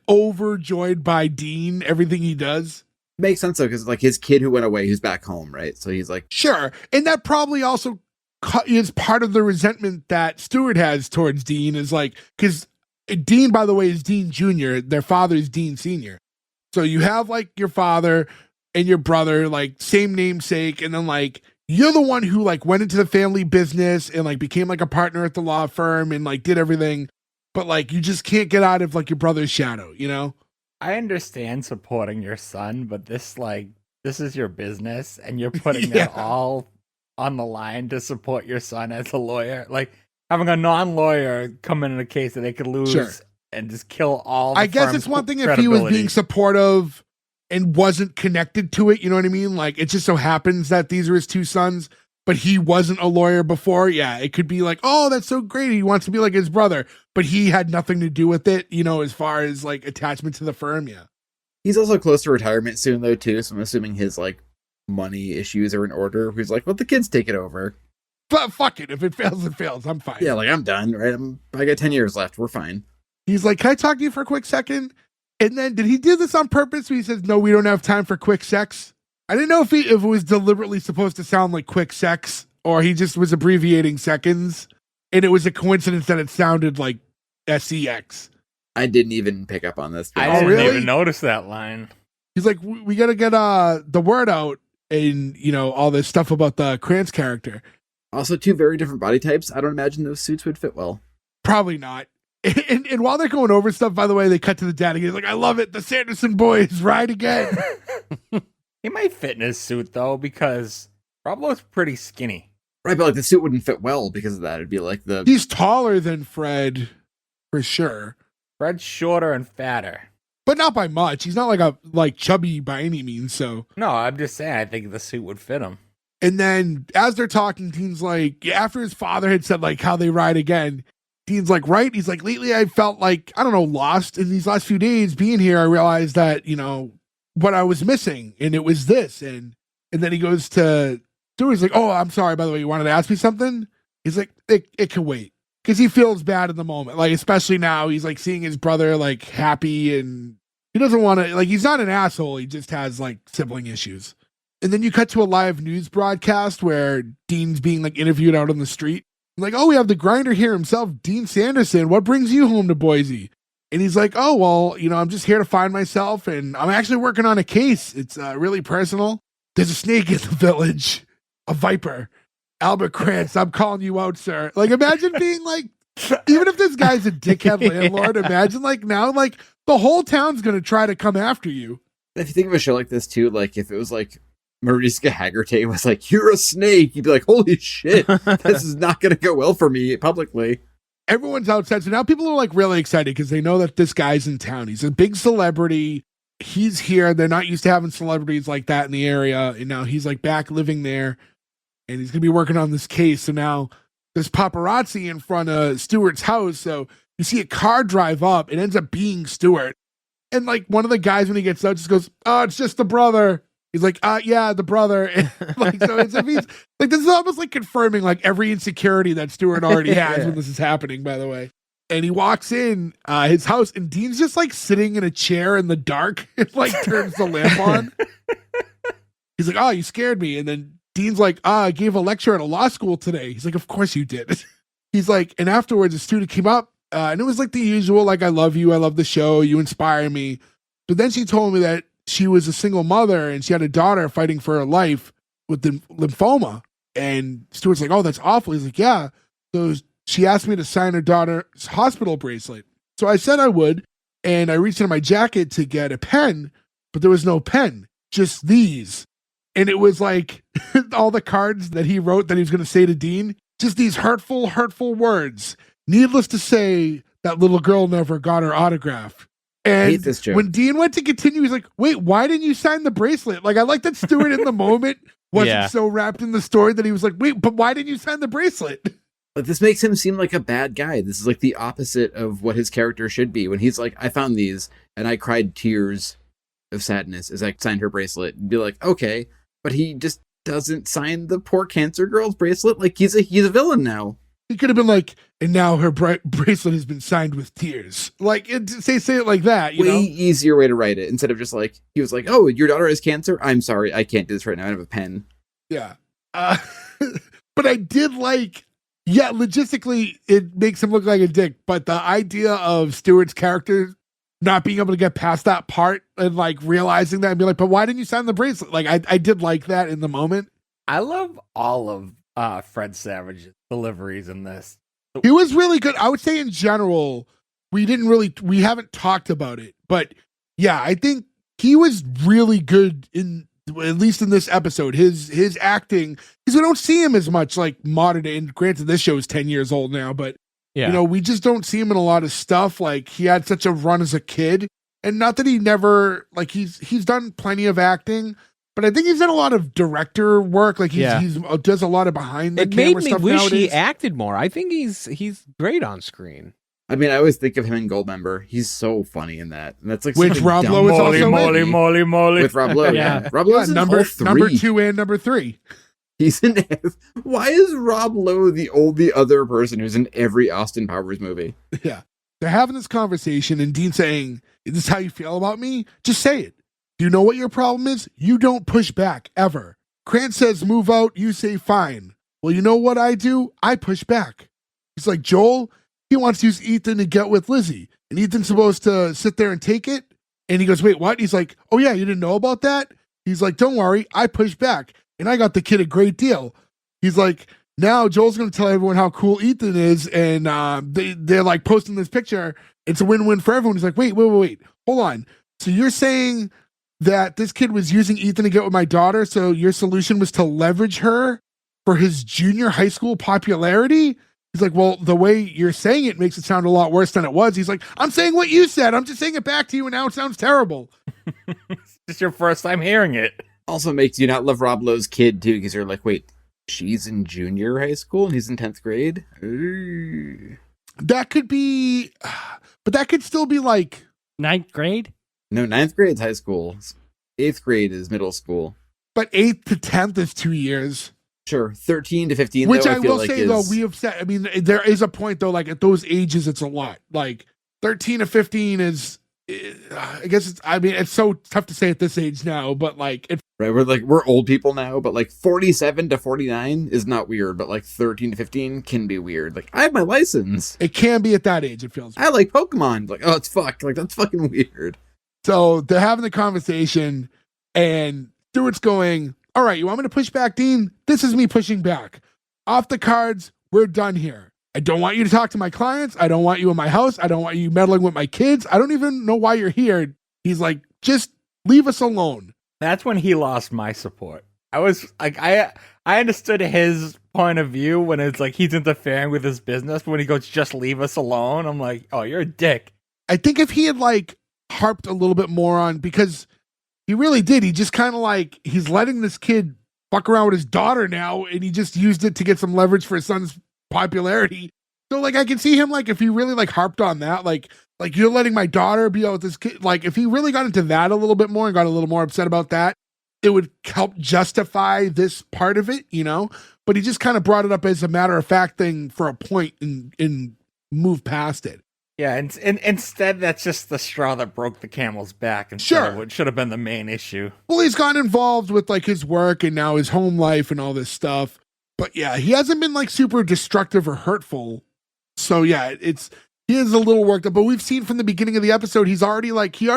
overjoyed by Dean, everything he does. Makes sense though, because like his kid who went away, who's back home, right? So he's like, Sure. And that probably also is part of the resentment that Stewart has towards Dean, is like, because Dean, by the way, is Dean Jr. Their father is Dean Sr. So you have like your father and your brother, like same namesake, and then like you're the one who like went into the family business and like became like a partner at the law firm and like did everything, but like you just can't get out of like your brother's shadow, you know? I understand supporting your son, but this is your business and you're putting Yeah. it all on the line to support your son as a lawyer. Like having a non-lawyer come in a case that they could lose Sure. and just kill all the I guess firm's it's one thing if he was being supportive and wasn't connected to it, you know what I mean? Like, it just so happens that these are his two sons, but he wasn't a lawyer before. Yeah, it could be like, oh, that's so great. He wants to be like his brother, but he had nothing to do with it, as far as like attachment to the firm. Yeah. he's also close to retirement soon though too. So I'm assuming his like money issues are in order. He's like, well, the kids take it over. But fuck it. If it fails, it fails. I'm fine. Yeah, like I'm done, right? I got 10 years left. We're fine. He's like, can I talk to you for a quick second? And then did he do this on purpose? Where he says, no, we don't have time for quick sex. I didn't know if it was deliberately supposed to sound like quick sex, or he just was abbreviating seconds. And it was a coincidence that it sounded like SEX. I didn't even pick up on this. I Oh, didn't really? even notice that line. He's like, we got to get the word out and, all this stuff about the Krantz character. Also, two very different body types. I don't imagine those suits would fit well. Probably not. And while they're going over stuff, by the way, they cut to the dad again. He's like, I love it. The Sanderson boys ride again. He might fit in his suit though, because Rob Lowe's pretty skinny. Right, but like the suit wouldn't fit well because of that. It'd be like the He's taller than Fred, for sure. Fred's shorter and fatter. But not by much. He's not like chubby by any means, so. No, I'm just saying I think the suit would fit him. And then as they're talking, Dean's like, after his father had said like how they ride again, Dean's like, right? He's like, lately I felt like, I don't know, lost. In these last few days being here, I realized that, what I was missing, and it was this. And And then he goes to Stewart. He's like, oh, I'm sorry, by the way, you wanted to ask me something? He's like, it can wait. Because he feels bad in the moment. Like, especially now, he's like seeing his brother like happy, and he doesn't want to, like, he's not an asshole. He just has like sibling issues. And then you cut to a live news broadcast where Dean's being like interviewed out on the street. Like, oh, we have the grinder here himself, Dean Sanderson. What brings you home to Boise? And he's like, oh, well, I'm just here to find myself, and I'm actually working on a case. It's really personal. There's a snake in the village, a viper. Albert Krantz, I'm calling you out, sir. Like, imagine being like, even if this guy's a dickhead landlord, imagine like now, like the whole town's going to try to come after you. If you think of a show like this too, like if it was like Mariska Hargitay was like, you're a snake, you'd be like, holy shit, this is not going to go well for me publicly. Everyone's outside. So now people are like really excited because they know that this guy's in town. He's a big celebrity. He's here. They're not used to having celebrities like that in the area. And now he's like back living there, and he's going to be working on this case. So now there's paparazzi in front of Stewart's house. So you see a car drive up. It ends up being Stewart. And like one of the guys, when he gets out, just goes, oh, it's just the brother. He's like, yeah, the brother. And like, so it's, he's, like, this is almost like confirming like every insecurity that Stewart already has when this is happening, by the way. And he walks in his house, and Dean's just like sitting in a chair in the dark and like turns the lamp on. He's like, oh, you scared me. And then Dean's like, I gave a lecture at a law school today. He's like, of course you did. He's like, and afterwards a student came up and it was like the usual, like, I love you. I love the show. You inspire me. But then she told me that she was a single mother and she had a daughter fighting for her life with the lymphoma. And Stewart's like, oh, that's awful. He's like, yeah. So she asked me to sign her daughter's hospital bracelet. So I said I would. And I reached into my jacket to get a pen, but there was no pen, just these. And it was like all the cards that he wrote that he was going to say to Dean, just these hurtful words. Needless to say, that little girl never got her autograph. And I hate this joke. When Dean went to continue, he's like, wait, why didn't you sign the bracelet? Like, I like that Stewart in the moment wasn't so wrapped in the story that he was like, wait, but why didn't you sign the bracelet? But this makes him seem like a bad guy. This is like the opposite of what his character should be. When he's like, I found these and I cried tears of sadness as I signed her bracelet. And be like, okay, but he just doesn't sign the poor cancer girl's bracelet. Like he's a villain now. He could have been like, and now her bracelet has been signed with tears. Like, say it like that, you know? Way easier way to write it. Instead of just like, he was like, oh, your daughter has cancer? I'm sorry, I can't do this right now. I don't have a pen. Yeah. But I did like, yeah, logistically, it makes him look like a dick. But the idea of Stewart's character not being able to get past that part and like realizing that and be like, but why didn't you sign the bracelet? Like, I did like that in the moment. I love all of Fred Savage's deliveries in this. He was really good. I would say in general, we haven't talked about it, but yeah, I think he was really good in, at least in this episode. His acting, because we don't see him as much like modern day, and granted this show is 10 years old now, but you know, we just don't see him in a lot of stuff. Like he had such a run as a kid, and not that he never, like he's done plenty of acting, but I think he's done a lot of director work. Like he does a lot of behind the camera stuff. It made me wish nowadays. he acted more. I think he's great on screen. I mean, I always think of him in Goldmember. He's so funny in that. And that's like which Rob Lowe is also Molly. With Rob Lowe. Yeah. Rob Lowe's in all three. Number 2 and number 3. He's in. Why is Rob Lowe the only other person who's in every Austin Powers movie? Yeah. They're having this conversation and Dean saying, is this how you feel about me? Just say it. Do you know what your problem is? You don't push back, ever. Krantz says move out, you say fine. Well, you know what I do? I push back. He's like, Joel, he wants to use Ethan to get with Lizzie. And Ethan's supposed to sit there and take it? And he goes, wait, what? He's like, oh yeah, you didn't know about that? He's like, don't worry, I push back. And I got the kid a great deal. He's like, now Joel's going to tell everyone how cool Ethan is. And they're like posting this picture. It's a win-win for everyone. He's like, wait. Hold on. So you're saying that this kid was using Ethan to get with my daughter, so your solution was to leverage her for his junior high school popularity? He's like, well, the way you're saying it makes it sound a lot worse than it was. He's like, I'm saying what you said. I'm just saying it back to you, and now it sounds terrible. It's just your first time hearing it. Also makes you not love Rob Lowe's kid, too, because you're like, wait, she's in junior high school and he's in 10th grade? Ooh. That could be, but that could still be like... 9th grade? No, 9th grade's high school. 8th grade is middle school. But 8th to 10th is 2 years. Sure, 13 to 15. Which though, I feel will like say, though, we have said, I mean, there is a point, though, like at those ages, it's a lot. Like 13 to 15 is, I guess it's so tough to say at this age now, but like, right, we're old people now, but like 47 to 49 is not weird, but like 13 to 15 can be weird. Like, I have my license. It can be at that age, it feels. I like Pokemon. Like, oh, it's fuck. Like, that's fucking weird. So they're having the conversation, and Stewart's going, all right, you want me to push back, Dean? This is me pushing back. Off the cards, we're done here. I don't want you to talk to my clients. I don't want you in my house. I don't want you meddling with my kids. I don't even know why you're here. He's like, just leave us alone. That's when he lost my support. I was like, I understood his point of view when it's like he's interfering with his business, but when he goes, just leave us alone, I'm like, oh, you're a dick. I think if he had like harped a little bit more on, because he really did. He just kind of like, he's letting this kid fuck around with his daughter now, and he just used it to get some leverage for his son's popularity. So like, I can see him like, if he really like harped on that, like you're letting my daughter be out with this kid. Like if he really got into that a little bit more and got a little more upset about that, it would help justify this part of it, you know? But he just kind of brought it up as a matter of fact thing for a point and moved past it. Yeah, and instead, that's just the straw that broke the camel's back. Instead Sure. of what should have been the main issue. Well, he's gotten involved with like his work and now his home life and all this stuff. But yeah, he hasn't been like super destructive or hurtful. So yeah, he is a little worked up. But we've seen from the beginning of the episode, he already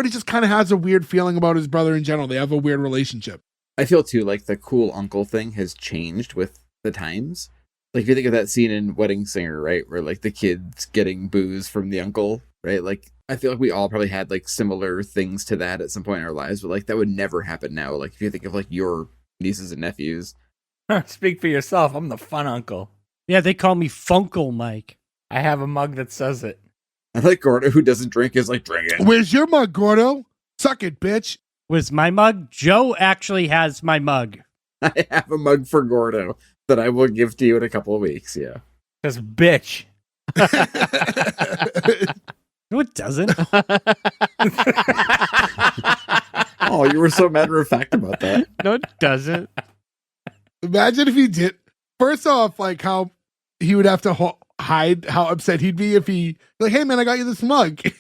just kind of has a weird feeling about his brother in general. They have a weird relationship. I feel too like the cool uncle thing has changed with the times. Like, if you think of that scene in Wedding Singer, right, where like the kid's getting booze from the uncle, right? Like, I feel like we all probably had like similar things to that at some point in our lives, but like that would never happen now. Like, if you think of like your nieces and nephews. Speak for yourself. I'm the fun uncle. Yeah, they call me Funkle Mike. I have a mug that says it. I like Gordo, who doesn't drink, is like, drink it. Where's your mug, Gordo? Suck it, bitch. Was my mug? Joe actually has my mug. I have a mug for Gordo that I will give to you in a couple of weeks. Yeah. This bitch. No, it doesn't. Oh, you were so matter of fact about that. No, it doesn't. Imagine if he did. First off, like how he would have to hide how upset he'd be if he like, hey man, I got you this mug. It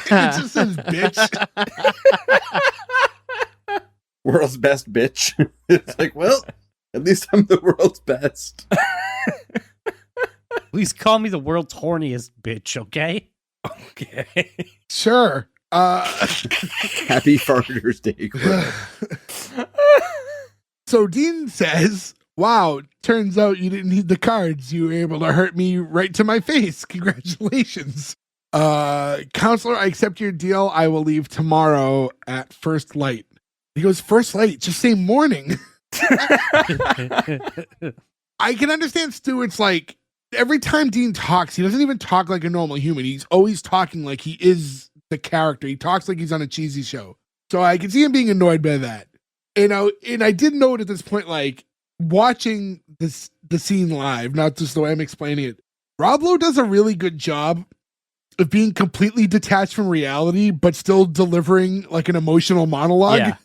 just says bitch. World's best bitch. It's like, well, at least I'm the world's best. Please call me the world's horniest bitch, okay? Okay. Sure. Happy Father's Day, Gordo. So Dean says, wow, turns out you didn't need the cards. You were able to hurt me right to my face. Congratulations. Counselor, I accept your deal. I will leave tomorrow at first light. He goes, first light, just say morning. I can understand Stewart's like, every time Dean talks, he doesn't even talk like a normal human. He's always talking like he is the character. He talks like he's on a cheesy show. So I can see him being annoyed by that. And I did note at this point, like, watching the scene live, not just the way I'm explaining it, Rob Lowe does a really good job of being completely detached from reality, but still delivering like an emotional monologue. Yeah.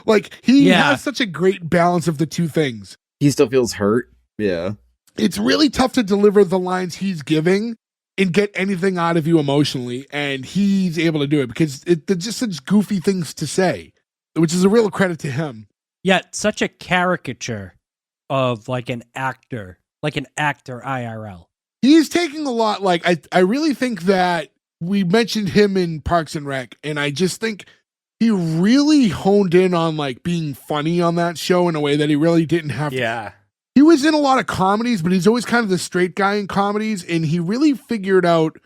Like he has such a great balance of the two things. He still feels hurt. Yeah. It's really tough to deliver the lines he's giving and get anything out of you emotionally. And he's able to do it because they're just such goofy things to say, which is a real credit to him. Yet such a caricature of like an actor IRL. He's taking a lot. Like, I really think that we mentioned him in Parks and Rec, and I just think he really honed in on like being funny on that show in a way that he really didn't have. Yeah. He was in a lot of comedies, but he's always kind of the straight guy in comedies, and he really figured out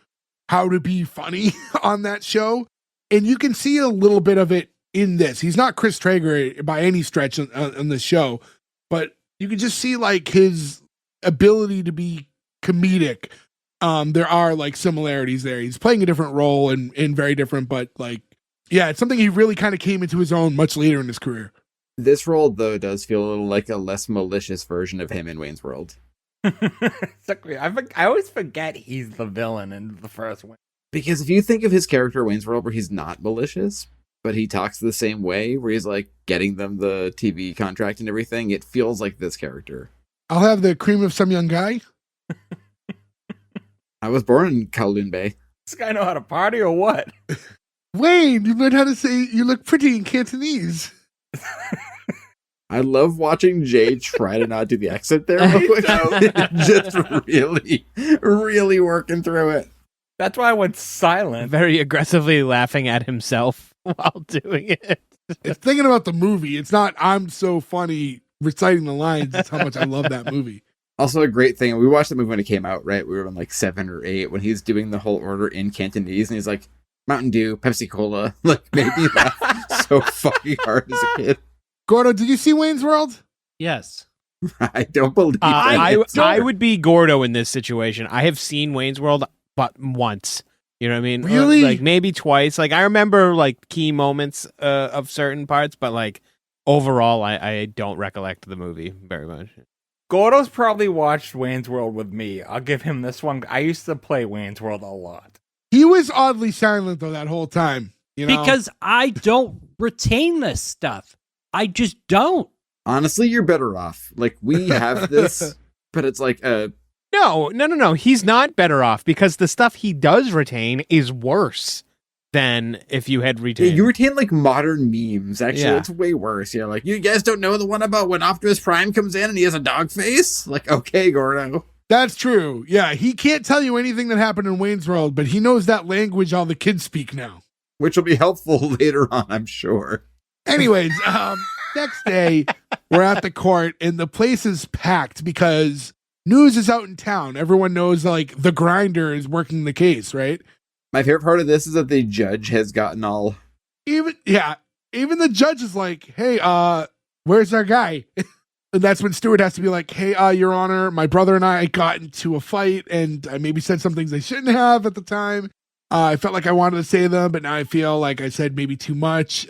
how to be funny on that show. And you can see a little bit of it in this. He's not Chris Traeger by any stretch on the show, but you can just see like his ability to be comedic. There are like similarities there. He's playing a different role and very different, but like, yeah, it's something he really kind of came into his own much later in his career. This role, though, does feel a little like a less malicious version of him in Wayne's World. I always forget he's the villain in the first one. Because if you think of his character in Wayne's World where he's not malicious, but he talks the same way where he's like getting them the TV contract and everything. It feels like this character. I'll have the cream of some young guy. I was born in Kowloon Bay. This guy know how to party or what? Wayne, you learned how to say you look pretty in Cantonese. I love watching Jay try to not do the accent there. Just really, really working through it. That's why I went silent. Very aggressively laughing at himself while doing it. It's thinking about the movie. It's not I'm so funny reciting the lines. It's how much I love that movie. Also a great thing, we watched the movie when it came out, right? We were in like 7 or 8 when he's doing the whole order in Cantonese and he's like, Mountain Dew, Pepsi Cola. Like, made me laugh so fucking hard as a kid. Gordo, did you see Wayne's World? Yes. I don't believe that. I would be Gordo in this situation. I have seen Wayne's World but once. You know what I mean? Really? Like maybe twice. Like I remember like key moments of certain parts, but like overall I don't recollect the movie very much. Gordo's probably watched Wayne's World with me. I'll give him this one. I used to play Wayne's World a lot. He was oddly silent though that whole time. You know? Because I don't retain this stuff. I just don't. Honestly, you're better off. Like, we have this, but it's like No. He's not better off because the stuff he does retain is worse than if you had retained. you retain like modern memes. Actually, Yeah. it's way worse. You're like, you guys don't know the one about when Optimus Prime comes in and he has a dog face? Like, okay, Gordo. That's true. Yeah, he can't tell you anything that happened in Wayne's World, but he knows that language all the kids speak now. Which will be helpful later on, I'm sure. Anyways, next day, we're at the court and the place is packed because news is out in town. Everyone knows like the grinder is working the case, right? My favorite part of this is that the judge has gotten all... Even the judge is like, hey, where's our guy? And that's when Stewart has to be like, hey, Your Honor, my brother and I got into a fight and I maybe said some things I shouldn't have at the time. I felt like I wanted to say them, but now I feel like I said maybe too much.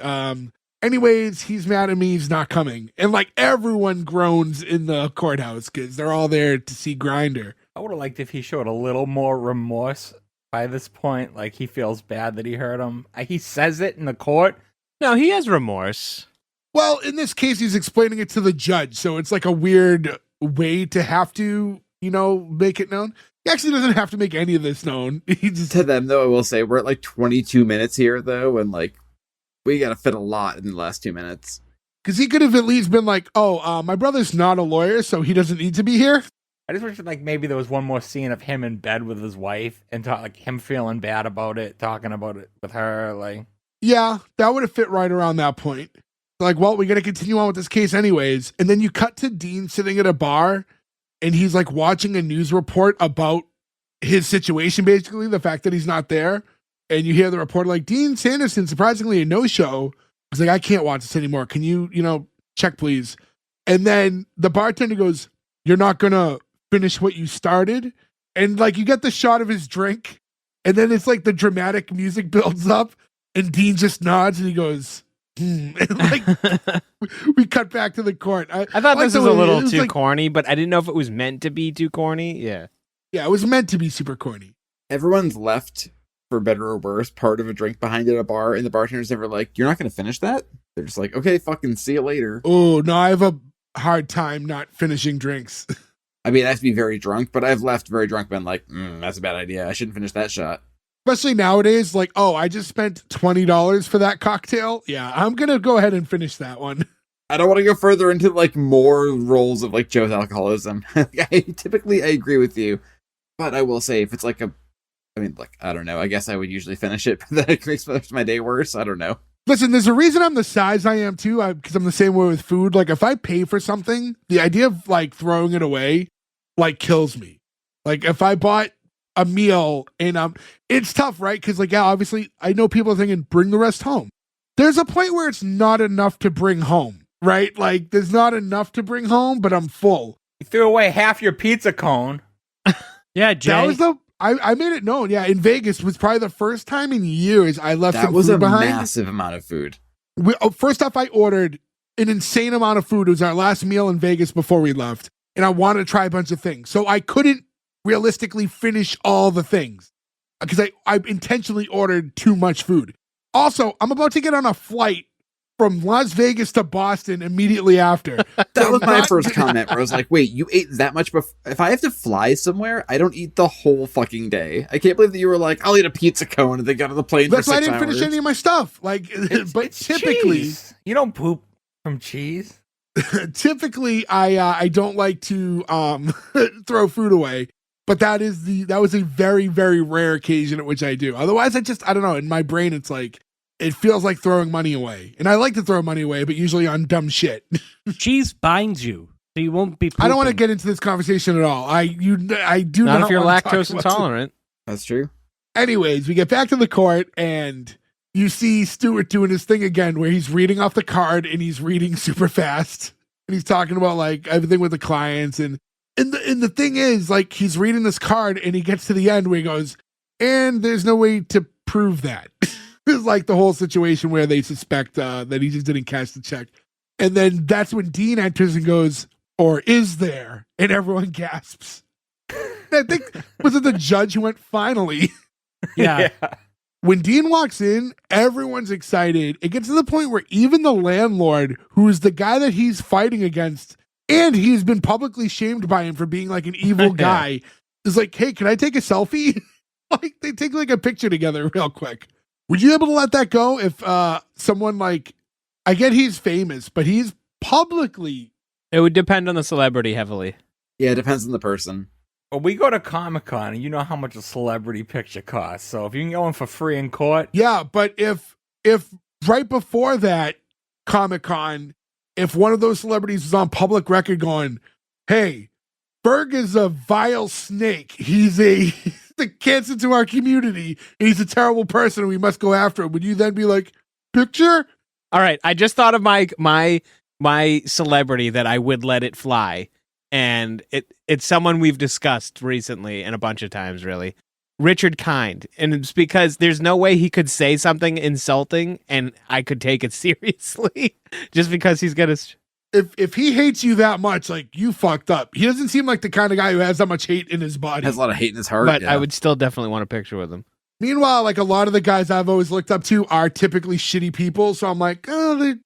Anyways, he's mad at me. He's not coming. And like everyone groans in the courthouse because they're all there to see Grinder. I would have liked if he showed a little more remorse by this point. Like, he feels bad that he hurt him. He says it in the court. No, he has remorse. Well, in this case, he's explaining it to the judge. So it's like a weird way to have to, make it known. He actually doesn't have to make any of this known. He just... To them, though, I will say, we're at like 22 minutes here, though, and like, we got to fit a lot in the last 2 minutes. Because he could have at least been like, my brother's not a lawyer, so he doesn't need to be here. I just wish like maybe there was one more scene of him in bed with his wife and like him feeling bad about it, talking about it with her. Like, yeah, that would have fit right around that point. Like, well, we got to continue on with this case anyways. And then you cut to Dean sitting at a bar and he's like watching a news report about his situation, basically, the fact that he's not there. And you hear the reporter like, Dean Sanderson, surprisingly a no-show. He's like, I can't watch this anymore. Can you, check please? And then the bartender goes, you're not going to finish what you started? And like, you get the shot of his drink. And then it's like the dramatic music builds up and Dean just nods and he goes, And like, we cut back to the court. I thought this was a little too like, corny, but I didn't know if it was meant to be too corny. Yeah, it was meant to be super corny. Everyone's left, for better or worse, part of a drink behind at a bar, and the bartender's never like, you're not going to finish that? They're just like, okay, fucking see you later. Oh, no, I have a hard time not finishing drinks. I mean, I have to be very drunk, but I've left very drunk, been like, that's a bad idea. I shouldn't finish that shot. Especially nowadays, like, I just spent $20 for that cocktail. Yeah, I'm going to go ahead and finish that one. I don't want to go further into, like, more roles of, like, Joe's alcoholism. I agree with you. But I will say, if it's like I don't know. I guess I would usually finish it, but that makes my day worse. I don't know. Listen, there's a reason I'm the size I am, too, because I'm the same way with food. Like, if I pay for something, the idea of, like, throwing it away, like, kills me. Like, if I bought a meal and it's tough, right? Because like, yeah, obviously I know people are thinking bring the rest home. There's a point where it's not enough to bring home, right? Like there's not enough to bring home, but I'm full. You threw away half your pizza cone. Yeah, Jay. That was I made it known. Yeah, in Vegas was probably the first time in years I left that some was food a behind. massive amount of food. First off, I ordered an insane amount of food. It was our last meal in Vegas before we left, and I wanted to try a bunch of things, so I couldn't realistically finish all the things because I intentionally ordered too much food. Also, I'm about to get on a flight from Las Vegas to Boston immediately after. That was my first comment where I was like, wait, you ate that much before? If I have to fly somewhere, I don't eat the whole fucking day. I can't believe that you were like, I'll eat a pizza cone and then get on the plane That's for why I 6 didn't hours. finish any of my stuff. Like, but It's typically, cheese. You don't poop from cheese. typically I don't like to throw food away. But that was a very, very rare occasion at which I do. Otherwise, I don't know. In my brain, it's like, it feels like throwing money away. And I like to throw money away, but usually on dumb shit. Cheese binds you, so you won't be pooping. I don't want to get into this conversation at all. I do Not not if you're wanna talk lactose about intolerant. That's true. Anyways, we get back to the court and you see Stewart doing his thing again where he's reading off the card and he's reading super fast. And he's talking about like everything with the clients. And the thing is, like, he's reading this card and he gets to the end where he goes, and there's no way to prove that. It's like the whole situation where they suspect that he just didn't cash the check. And then that's when Dean enters and goes, or is there? And everyone gasps. I think, was it the judge who went, finally? Yeah. When Dean walks in, everyone's excited. It gets to the point where even the landlord, who's the guy that he's fighting against, and he's been publicly shamed by him for being like an evil guy, is like, hey, can I take a selfie? Like, they take like a picture together real quick. Would you be able to let that go if someone like, I get he's famous, but he's publicly... It would depend on the celebrity heavily. Yeah, it depends on the person. Well, we go to Comic-Con, and you know how much a celebrity picture costs. So if you can go in for free in court... Yeah, but if right before that Comic-Con, if one of those celebrities was on public record going, hey, Berg is a vile snake. He's the cancer to our community. And he's a terrible person and we must go after him. Would you then be like, picture? All right, I just thought of my celebrity that I would let it fly, and it's someone we've discussed recently and a bunch of times, really. Richard Kind, and it's because there's no way he could say something insulting and I could take it seriously, just because he's gonna. If he hates you that much, like, you fucked up. He doesn't seem like the kind of guy who has that much hate in his body. Has a lot of hate in his heart. But yeah. I would still definitely want a picture with him. Meanwhile, like, a lot of the guys I've always looked up to are typically shitty people. So I'm like, so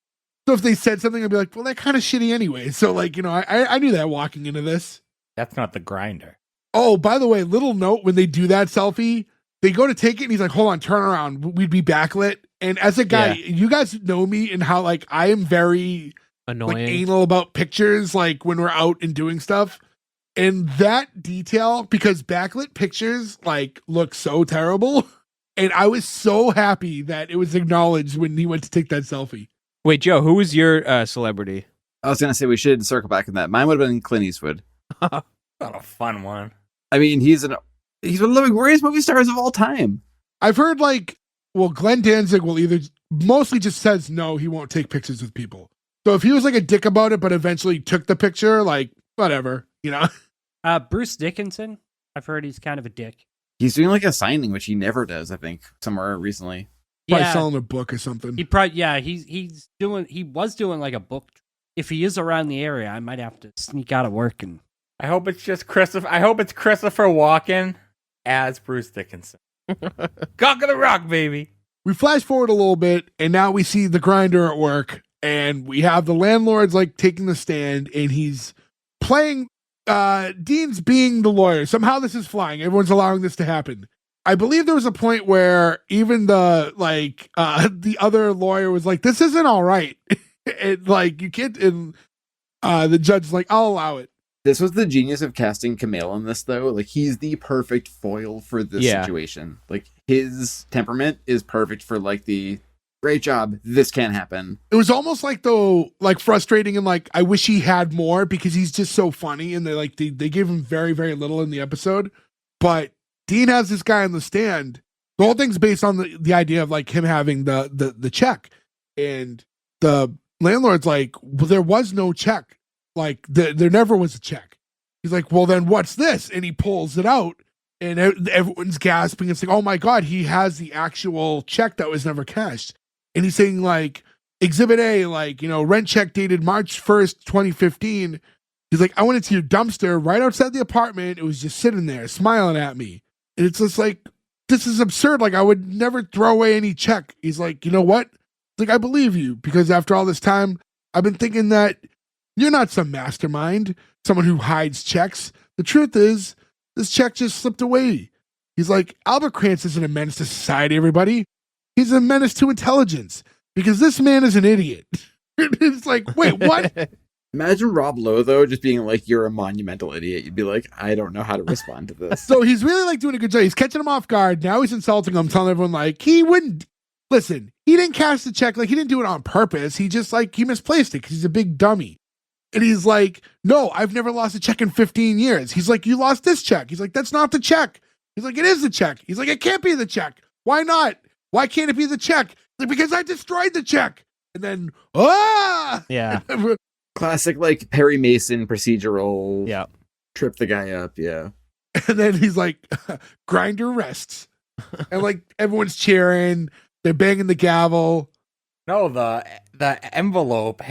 if they said something, I'd be like, well, they're kind of shitty anyway. So, like, you know, I knew that walking into this. That's not the grinder. Oh, by the way, little note, when they do that selfie, they go to take it and he's like, hold on, turn around. We'd be backlit. And as a guy, you guys know me and how, like, I am very Annoying. like anal about pictures, like when we're out and doing stuff. And that detail, because backlit pictures like look so terrible. And I was so happy that it was acknowledged when he went to take that selfie. Wait, Joe, who was your celebrity? I was going to say we should circle back on that. Mine would have been Clint Eastwood. Not a fun one. I mean, he's one of the greatest movie stars of all time. I've heard like, well, Glenn Danzig will either mostly just says no, he won't take pictures with people. So if he was like a dick about it, but eventually took the picture, like, whatever, you know? Bruce Dickinson, I've heard he's kind of a dick. He's doing like a signing, which he never does, I think, somewhere recently. Probably selling a book or something. He probably, he was doing like a book. If he is around the area, I might have to sneak out of work and. I hope it's just Christopher. I hope it's Christopher Walken as Bruce Dickinson. Cock of the Rock, baby. We flash forward a little bit, and now we see the grinder at work, and we have the landlord's like taking the stand, and he's playing. Dean's being the lawyer. Somehow this is flying. Everyone's allowing this to happen. I believe there was a point where even the other lawyer was like, "This isn't all right." And like, you can't. And the judge's like, "I'll allow it." This was the genius of casting Kumail in this, though. Like, he's the perfect foil for this situation. Like, his temperament is perfect for like the great job. This can't happen. It was almost like though, like frustrating and like I wish he had more because he's just so funny and they gave him very, very little in the episode. But Dean has this guy on the stand. The whole thing's based on the idea of like him having the check, and the landlord's like, well, there was no check. Like there never was a check. He's like, well, then what's this? And he pulls it out, and everyone's gasping and saying, oh my God, he has the actual check that was never cashed. And he's saying like, Exhibit A, like, you know, rent check dated March 1st, 2015. He's like, I went into your dumpster right outside the apartment. It was just sitting there smiling at me. And it's just like, this is absurd. Like, I would never throw away any check. He's like, you know what? Like, I believe you, because after all this time, I've been thinking that you're not some mastermind, someone who hides checks. The truth is, this check just slipped away. He's like, Albert Krantz isn't a menace to society, everybody. He's a menace to intelligence, because this man is an idiot. It's like, wait, what? Imagine Rob Lowe, though, just being like, you're a monumental idiot. You'd be like, I don't know how to respond to this. So he's really like doing a good job. He's catching him off guard. Now he's insulting him, telling everyone like, he wouldn't. Listen, he didn't cash the check. Like, he didn't do it on purpose. He just like, he misplaced it because he's a big dummy. And he's like, no, I've never lost a check in 15 years. He's like, you lost this check. He's like, that's not the check. He's like, it is the check. He's like, it can't be the check. Why not? Why can't it be the check? Like, because I destroyed the check. And then, Yeah. Classic, like, Perry Mason procedural. Yeah. Trip the guy up, yeah. And then he's like, Grinder rests. And like, everyone's cheering. They're banging the gavel. No, the envelope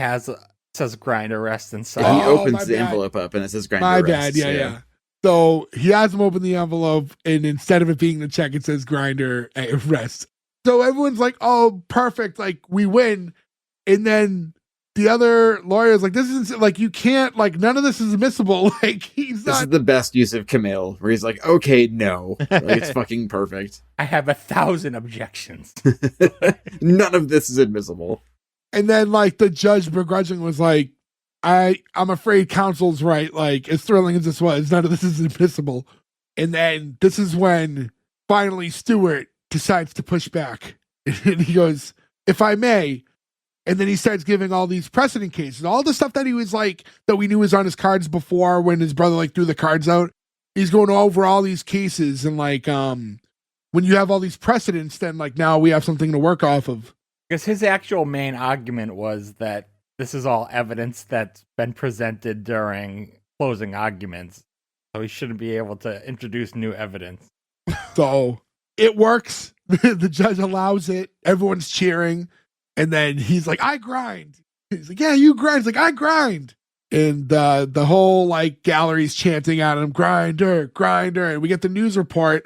says grind arrest inside. Yeah, he Oh, my opens the bad. envelope up and it says grind My arrests, bad. Yeah. So he has him open the envelope, and instead of it being the check, it says Grinder rest. So everyone's like, oh, perfect. Like, we win. And then the other lawyer's like, this isn't like, you can't, like, none of this is admissible. Like, he's This not. is the best use of Kumail, where he's like, okay, no. Like, it's fucking perfect. I have 1,000 objections. None of this is admissible. And then, like, the judge begrudgingly was like, I'm afraid counsel's right. Like, as thrilling as this was, none of this is admissible. And then this is when finally Stewart decides to push back. And he goes, if I may. And then he starts giving all these precedent cases, all the stuff that he was like, that we knew was on his cards before when his brother like threw the cards out. He's going over all these cases. And like, when you have all these precedents, then like now we have something to work off of. Because his actual main argument was that this is all evidence that's been presented during closing arguments. So he shouldn't be able to introduce new evidence. So it works. The judge allows it. Everyone's cheering. And then he's like, I grind. He's like, yeah, you grind. He's like, I grind. And the whole like gallery's chanting at him, Grinder, Grinder. And we get the news report.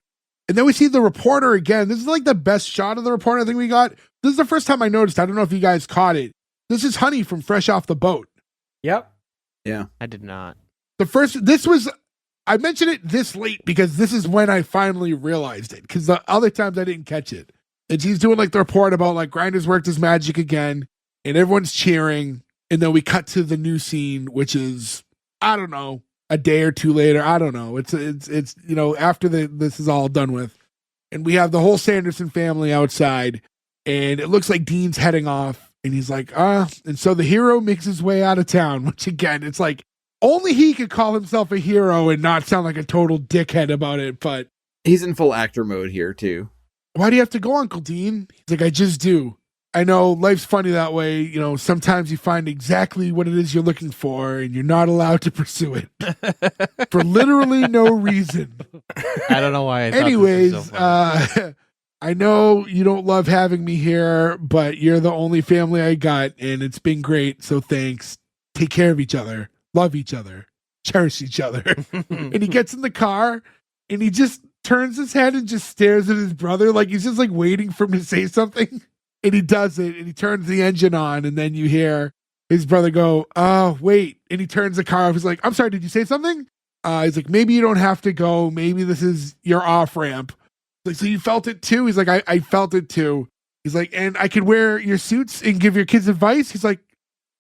And then we see the reporter again. This is like the best shot of the reporter I think we got. This is the first time I noticed. I don't know if you guys caught it. This is Honey from Fresh Off the Boat. Yep. Yeah. I did not. I mentioned it this late because this is when I finally realized it. Because the other times I didn't catch it. And she's doing like the report about like Grinder's worked his magic again. And everyone's cheering. And then we cut to the new scene, which is, I don't know, a day or two later. I don't know. It's you know, after this is all done with. And we have the whole Sanderson family outside. And it looks like Dean's heading off. And he's like, and so the hero makes his way out of town, which again, it's like only he could call himself a hero and not sound like a total dickhead about it. But He's in full actor mode here, too. why do you have to go, Uncle Dean? He's like, I just do. I know life's funny that way. You know, sometimes you find exactly what it is you're looking for and you're not allowed to pursue it for literally no reason. I don't know why. Anyways, I know you don't love having me here, but you're the only family I got, and it's been great. So thanks. Take care of each other. Love each other. Cherish each other. And he gets in the car, and he just turns his head and just stares at his brother like he's just like waiting for him to say something. And he does it, and he turns the engine on, and then you hear his brother go, oh, wait. And he turns the car off. He's like, I'm sorry, did you say something? He's like, maybe you don't have to go. Maybe this is your off-ramp. Like, so you felt it too? He's like, I felt it too. He's like, and I could wear your suits and give your kids advice? He's like,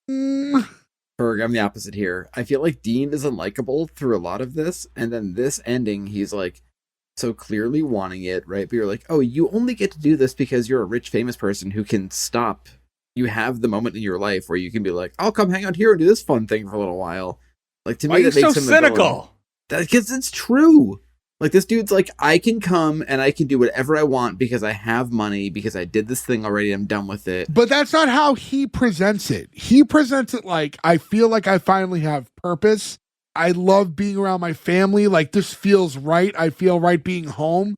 Berg, I'm the opposite here. I feel like Dean is unlikable through a lot of this, and then this ending, he's like so clearly wanting it, right? But you're like, oh, you only get to do this because you're a rich, famous person who can stop. You have the moment in your life where you can be like, I'll come hang out here and do this fun thing for a little while. Like, to Why me, are you that makes so him cynical? Because it's true. Like, this dude's like, I can come and I can do whatever I want because I have money, because I did this thing already, I'm done with it. but that's not how he presents it. He presents it like, I feel like I finally have purpose. I love being around my family. Like, this feels right. I feel right being home.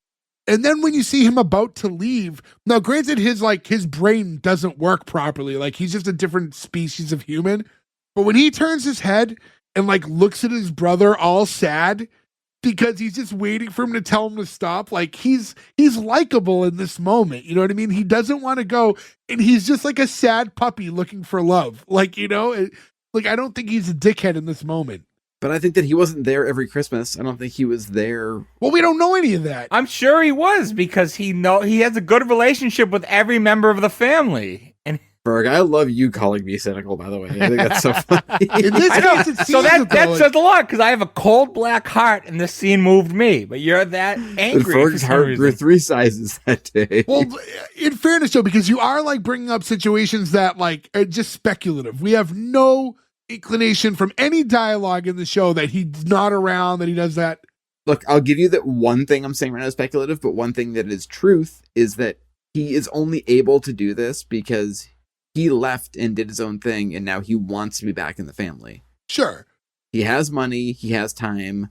And then when you see him about to leave, now granted his brain doesn't work properly. Like, he's just a different species of human. But when he turns his head and like looks at his brother all sad, because he's just waiting for him to tell him to stop. Like he's likable in this moment. You know what I mean? He doesn't want to go, and he's just like a sad puppy looking for love. Like, you know, like I don't think he's a dickhead in this moment. But I think that he wasn't there every Christmas. I don't think he was there. Well, we don't know any of that. I'm sure he was, because he has a good relationship with every member of the family. And Berg, I love you calling me cynical, by the way. I think that's so funny. In this I know. case, it So seems that though, says a lot, because I have a cold black heart, and this scene moved me. But you're that angry. Berg's for some heart reason. grew 3 sizes that day. well, in fairness, though, because you are like bringing up situations that like are just speculative. We have no inclination from any dialogue in the show that he's not around, that he does that. Look, I'll give you that one thing I'm saying right now is speculative, but one thing that is truth is that he is only able to do this because he left and did his own thing, and now he wants to be back in the family. Sure. He has money, he has time.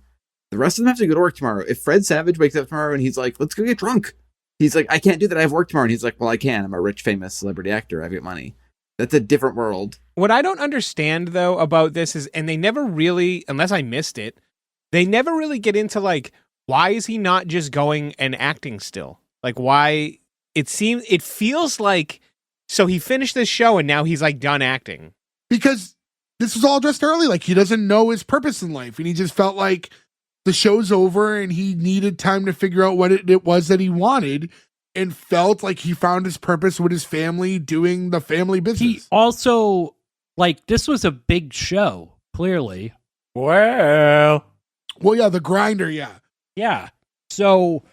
The rest of them have to go to work tomorrow. If Fred Savage wakes up tomorrow and he's like, let's go get drunk. He's like, I can't do that. I have work tomorrow. And he's like, well, I can. I'm a rich, famous celebrity actor. I've got money. That's a different world. What I don't understand, though, about this is, and they never really, unless I missed it, they never really get into, like, why is he not just going and acting still? Like, why? It feels like, so he finished this show and now he's, like, done acting. Because this was all addressed early. Like, he doesn't know his purpose in life. And he just felt like the show's over and he needed time to figure out what it was that he wanted, and felt like he found his purpose with his family, doing the family business. He also, like, this was a big show, clearly. Well, yeah, the grinder, yeah. Yeah. So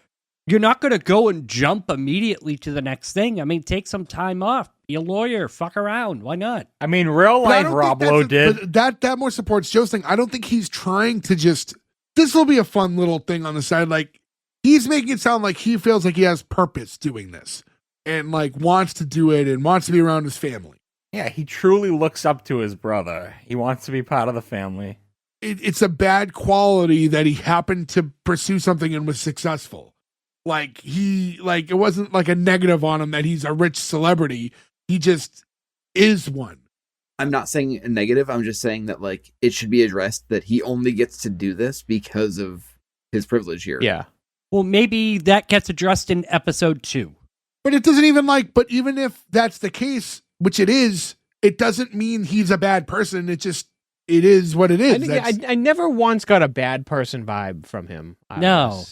you're not going to go and jump immediately to the next thing. I mean, take some time off. Be a lawyer. Fuck around. Why not? I mean, real But I life don't Rob think Lowe that's did. but that more supports Joe's thing. I don't think he's trying to just, this will be a fun little thing on the side. Like, he's making it sound like he feels like he has purpose doing this and like wants to do it and wants to be around his family. Yeah, he truly looks up to his brother. He wants to be part of the family. It's a bad quality that he happened to pursue something and was successful. Like it wasn't like a negative on him that he's a rich celebrity. He just is one. I'm not saying a negative. I'm just saying that, like, it should be addressed that he only gets to do this because of his privilege here. Yeah. Well, maybe that gets addressed in episode 2. But it doesn't even but even if that's the case, which it is, it doesn't mean he's a bad person. It is what it is. I never once got a bad person vibe from him. No.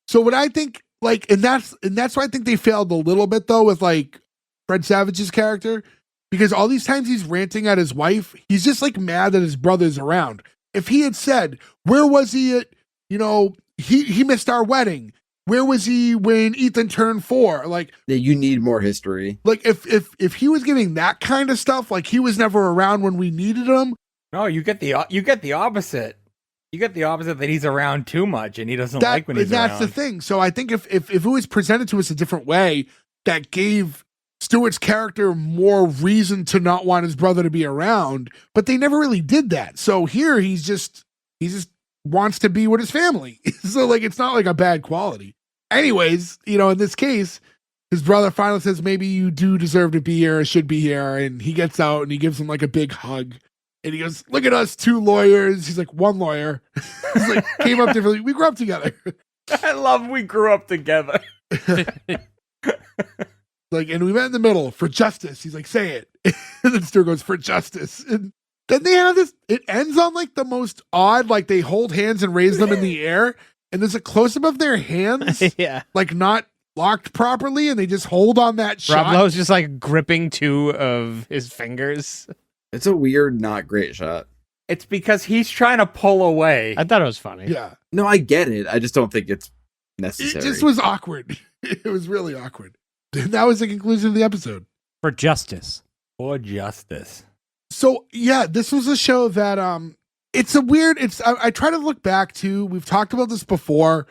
So what I think, like, and that's why I think they failed a little bit though with like Fred Savage's character, because all these times he's ranting at his wife, he's just like mad that his brother's around. If he had said, where was he at, you know, he missed our wedding. Where was he when Ethan turned 4? Like, Yeah, you need more history. like if he was giving that kind of stuff, like he was never around when we needed him. No, you get the opposite. You get the opposite, that he's around too much and he doesn't like when he's that's around. the thing. So I think if it was presented to us a different way, that gave Stewart's character more reason to not want his brother to be around, but they never really did that. So here he just wants to be with his family. So like, it's not like a bad quality. Anyways, you know, in this case, his brother finally says, maybe you do deserve to be here or should be here. And he gets out and he gives him like a big hug. And he goes, look at us, 2 lawyers. He's like, 1 lawyer. He's like, came up differently. We grew up together. I love we grew up together. Like, and we met in the middle for justice. He's like, say it. And then Stewart goes, for justice. And then they have this, it ends on like the most odd, like they hold hands and raise them in the air. And there's a close up of their hands, Yeah. like not locked properly. And they just hold on that shot. Rob Lowe's just like gripping 2 of his fingers. It's a weird, not great shot. It's because he's trying to pull away. I thought it was funny. Yeah. No, I get it. I just don't think it's It necessary. just was awkward. It was really awkward. And that was the conclusion of the episode. For justice. For justice. So yeah, this was a show that I try to look back to, we've talked about this before,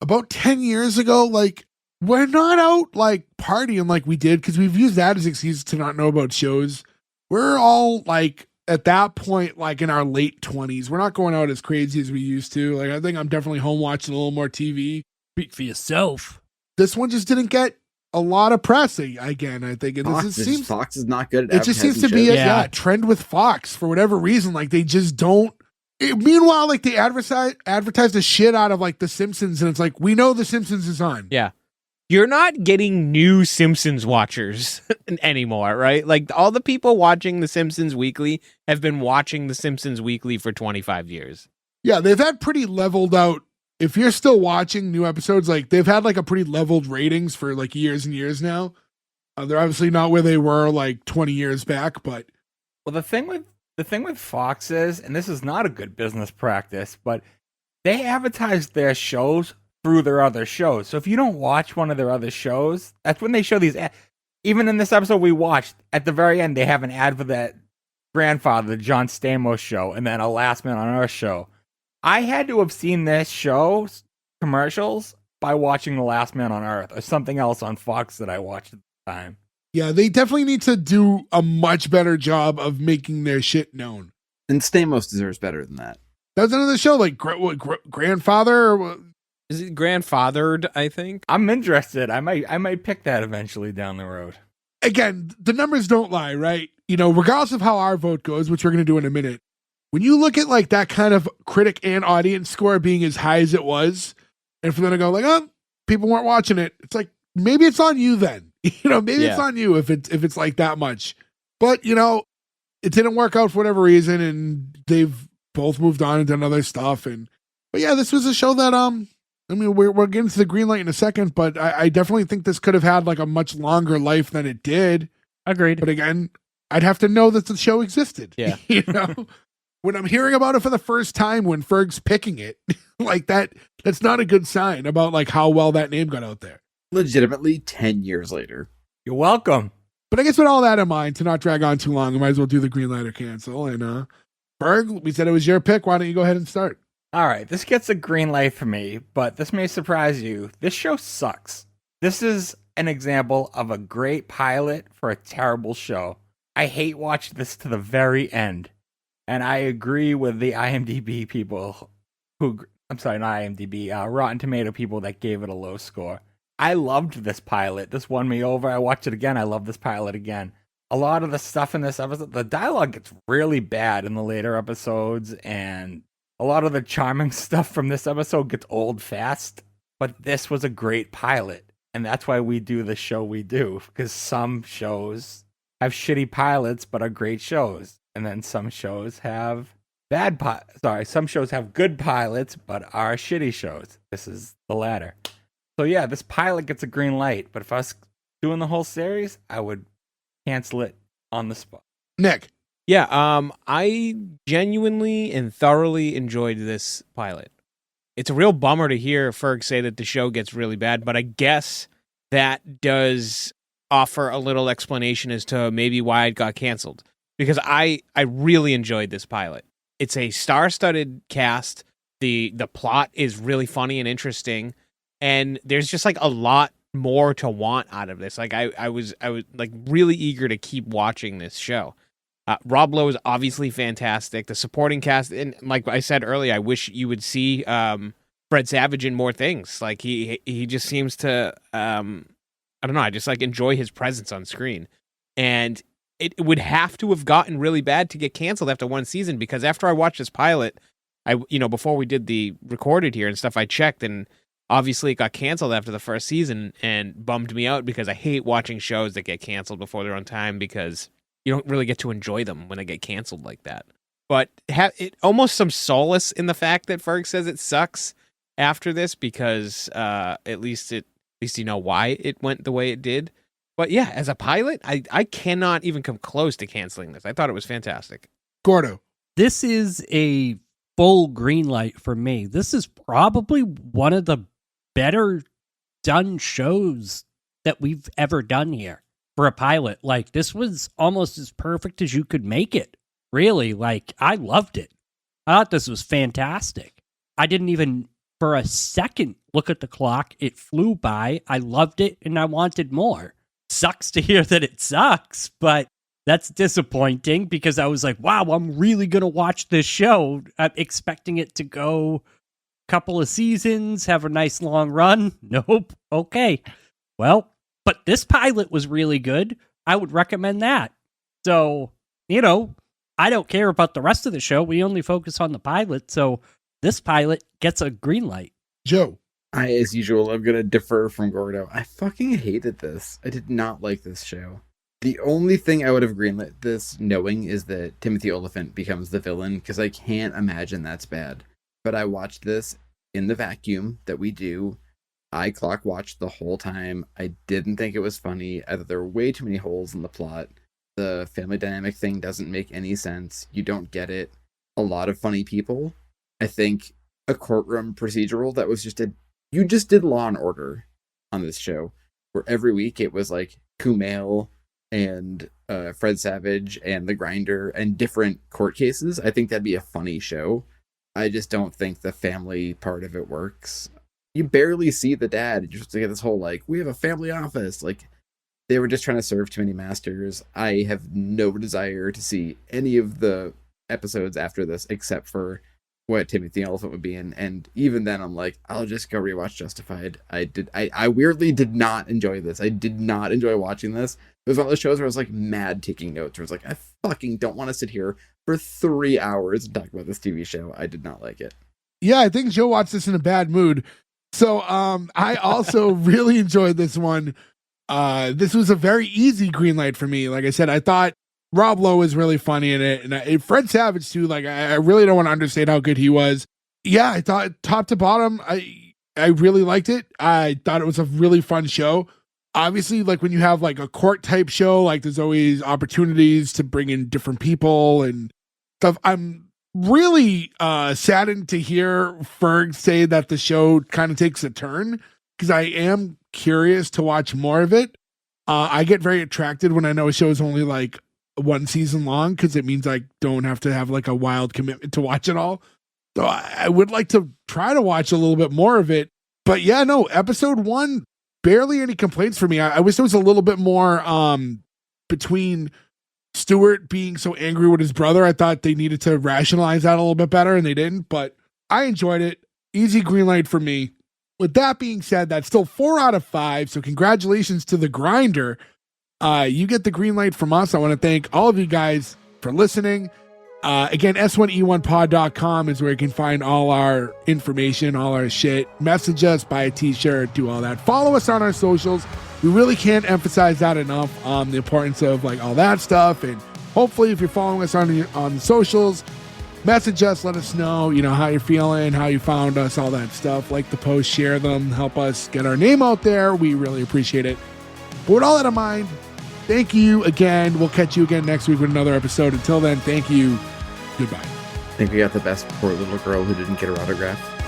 about 10 years ago, like we're not out like partying like we did, because we've used that as excuse to not know about shows. We're all like at that point, like in our late 20s. We're not going out as crazy as we used to. Like, I think I'm definitely home watching a little more TV. Speak for yourself. This one just didn't get a lot of press again, I think. And Fox is not good at it just seems to be advertising a shows. Yeah. trend with Fox for whatever reason. Like, they just don't, Meanwhile, like they advertise the shit out of like The Simpsons, and it's like we know The Simpsons is on. Yeah. You're not getting new Simpsons watchers anymore, right? Like all the people watching The Simpsons Weekly have been watching The Simpsons Weekly for 25 years. Yeah, they've had pretty leveled out. If you're still watching new episodes, like they've had like a pretty leveled ratings for like years and years now. They're obviously not where they were like 20 years back, but Well, the thing with Fox is, and this is not a good business practice, but they advertise their shows through their other shows. So if you don't watch one of their other shows, that's when they show these. Even in this episode we watched, at the very end, they have an ad for that Grandfather, the John Stamos show, and then a Last Man on Earth show. I had to have seen this show's commercials by watching The Last Man on Earth or something else on Fox that I watched at the time. yeah, they definitely need to do a much better job of making their shit known. And Stamos deserves better than that. That's another show, like Grandfather. Or what? Is it grandfathered, I think? I'm interested. I might pick that eventually down the road. Again, the numbers don't lie, right? You know, regardless of how our vote goes, which we're going to do in a minute, when you look at like that kind of critic and audience score being as high as it was, and for them to go like, oh, people weren't watching it, it's like maybe it's on you then. You know, maybe it's on you if it's like that much. But you know, it didn't work out for whatever reason, and they've both moved on and done other stuff. But yeah, this was a show that I mean, we're getting to the green light in a second, but I definitely think this could have had like a much longer life than it did. Agreed. But again, I'd have to know that the show existed. Yeah. You know, when I'm hearing about it for the first time, when Ferg's picking it like that's not a good sign about like how well that name got out there. Legitimately 10 years later. You're welcome. But I guess with all that in mind, to not drag on too long, I might as well do the green light or cancel. And Ferg, we said it was your pick. Why don't you go ahead and start? All right, this gets a green light for me, but this may surprise you. This show sucks. This is an example of a great pilot for a terrible show. I hate watching this to the very end. And I agree with the IMDb people not IMDb, Rotten Tomato people that gave it a low score. I loved this pilot. This won me over. I watched it again. I love this pilot again. A lot of the stuff in this episode, the dialogue gets really bad in the later episodes, and a lot of the charming stuff from this episode gets old fast, but this was a great pilot. And that's why we do the show we do, because some shows have shitty pilots but are great shows. And then some shows have some shows have good pilots but are shitty shows. This is the latter. So yeah, this pilot gets a green light, but if I was doing the whole series, I would cancel it on the spot. Nick. Yeah, I genuinely and thoroughly enjoyed this pilot. It's a real bummer to hear Ferg say that the show gets really bad, but I guess that does offer a little explanation as to maybe why it got canceled. Because I really enjoyed this pilot. It's a star-studded cast. The plot is really funny and interesting, and there's just like a lot more to want out of this. Like I was like really eager to keep watching this show. Rob Lowe is obviously fantastic. The supporting cast, and like I said earlier, I wish you would see Fred Savage in more things. Like he just seems to, I don't know, I just like enjoy his presence on screen. And it would have to have gotten really bad to get canceled after one season, because after I watched this pilot, before we did the recorded here and stuff, I checked, and obviously it got canceled after the first season and bummed me out, because I hate watching shows that get canceled before they're on time, because you don't really get to enjoy them when they get canceled like that. But it almost some solace in the fact that Ferg says it sucks after this, because at least you know why it went the way it did. But yeah, as a pilot, I cannot even come close to canceling this. I thought it was fantastic. Gordo. This is a full green light for me. This is probably one of the better done shows that we've ever done here for a pilot. Like, this was almost as perfect as you could make it. Really, like, I loved it. I thought this was fantastic. I didn't even for a second look at the clock. It flew by. I loved it, and I wanted more. Sucks to hear that it sucks, but that's disappointing, because I was like, wow, I'm really going to watch this show. I'm expecting it to go a couple of seasons, have a nice long run. Nope. Okay. Well, but this pilot was really good. I would recommend that. So, I don't care about the rest of the show. We only focus on the pilot. So this pilot gets a green light. Joe. As usual, I'm going to defer from Gordo. I fucking hated this. I did not like this show. The only thing I would have greenlit this knowing is that Timothy Olyphant becomes the villain, because I can't imagine that's bad. But I watched this in the vacuum that we do. I clock watched the whole time. I didn't think it was funny. I thought there were way too many holes in the plot. The family dynamic thing doesn't make any sense. You don't get it. A lot of funny people. I think a courtroom procedural that was just you just did Law and Order on this show, where every week it was like Kumail and Fred Savage and The Grinder and different court cases. I think that'd be a funny show. I just don't think the family part of it works. You barely see the dad. You just get this whole, like, we have a family office. Like, they were just trying to serve too many masters. I have no desire to see any of the episodes after this, except for what Timothy Olyphant would be in. And even then, I'm like, I'll just go rewatch Justified. I weirdly did not enjoy this. I did not enjoy watching this. It was one of those shows where I was like mad taking notes. Where I was like, I fucking don't want to sit here for 3 hours and talk about this TV show. I did not like it. Yeah, I think Joe watched this in a bad mood. So I also really enjoyed this one. This was a very easy green light for me. Like I said, I thought Rob Lowe was really funny in it. And Fred Savage, too. Like, I really don't want to understate how good he was. Yeah, I thought top to bottom, I really liked it. I thought it was a really fun show. Obviously, like when you have like a court type show, like there's always opportunities to bring in different people and stuff. I'm really saddened to hear Ferg say that the show kind of takes a turn, because I am curious to watch more of it. I get very attracted when I know a show is only like one season long, because it means I don't have to have like a wild commitment to watch it all. So I would like to try to watch a little bit more of it. But yeah, no, episode 1, barely any complaints for me. I wish there was a little bit more between Stewart being so angry with his brother. I thought they needed to rationalize that a little bit better, and they didn't. But I enjoyed it. Easy green light for me. With that being said, that's still 4 out of 5. So congratulations to The Grinder. You get the green light from us. I want to thank all of you guys for listening. Again, S1E1pod.com is where you can find all our information, all our shit. Message us, buy a t-shirt, do all that. Follow us on our socials. We really can't emphasize that enough, the importance of like all that stuff. And hopefully if you're following us on the socials, message us, let us know, how you're feeling, how you found us, all that stuff. Like the post, share them, help us get our name out there. We really appreciate it. But with all that in mind, thank you again. We'll catch you again next week with another episode. Until then, thank you. Goodbye. I think we got the best poor little girl who didn't get her autograph.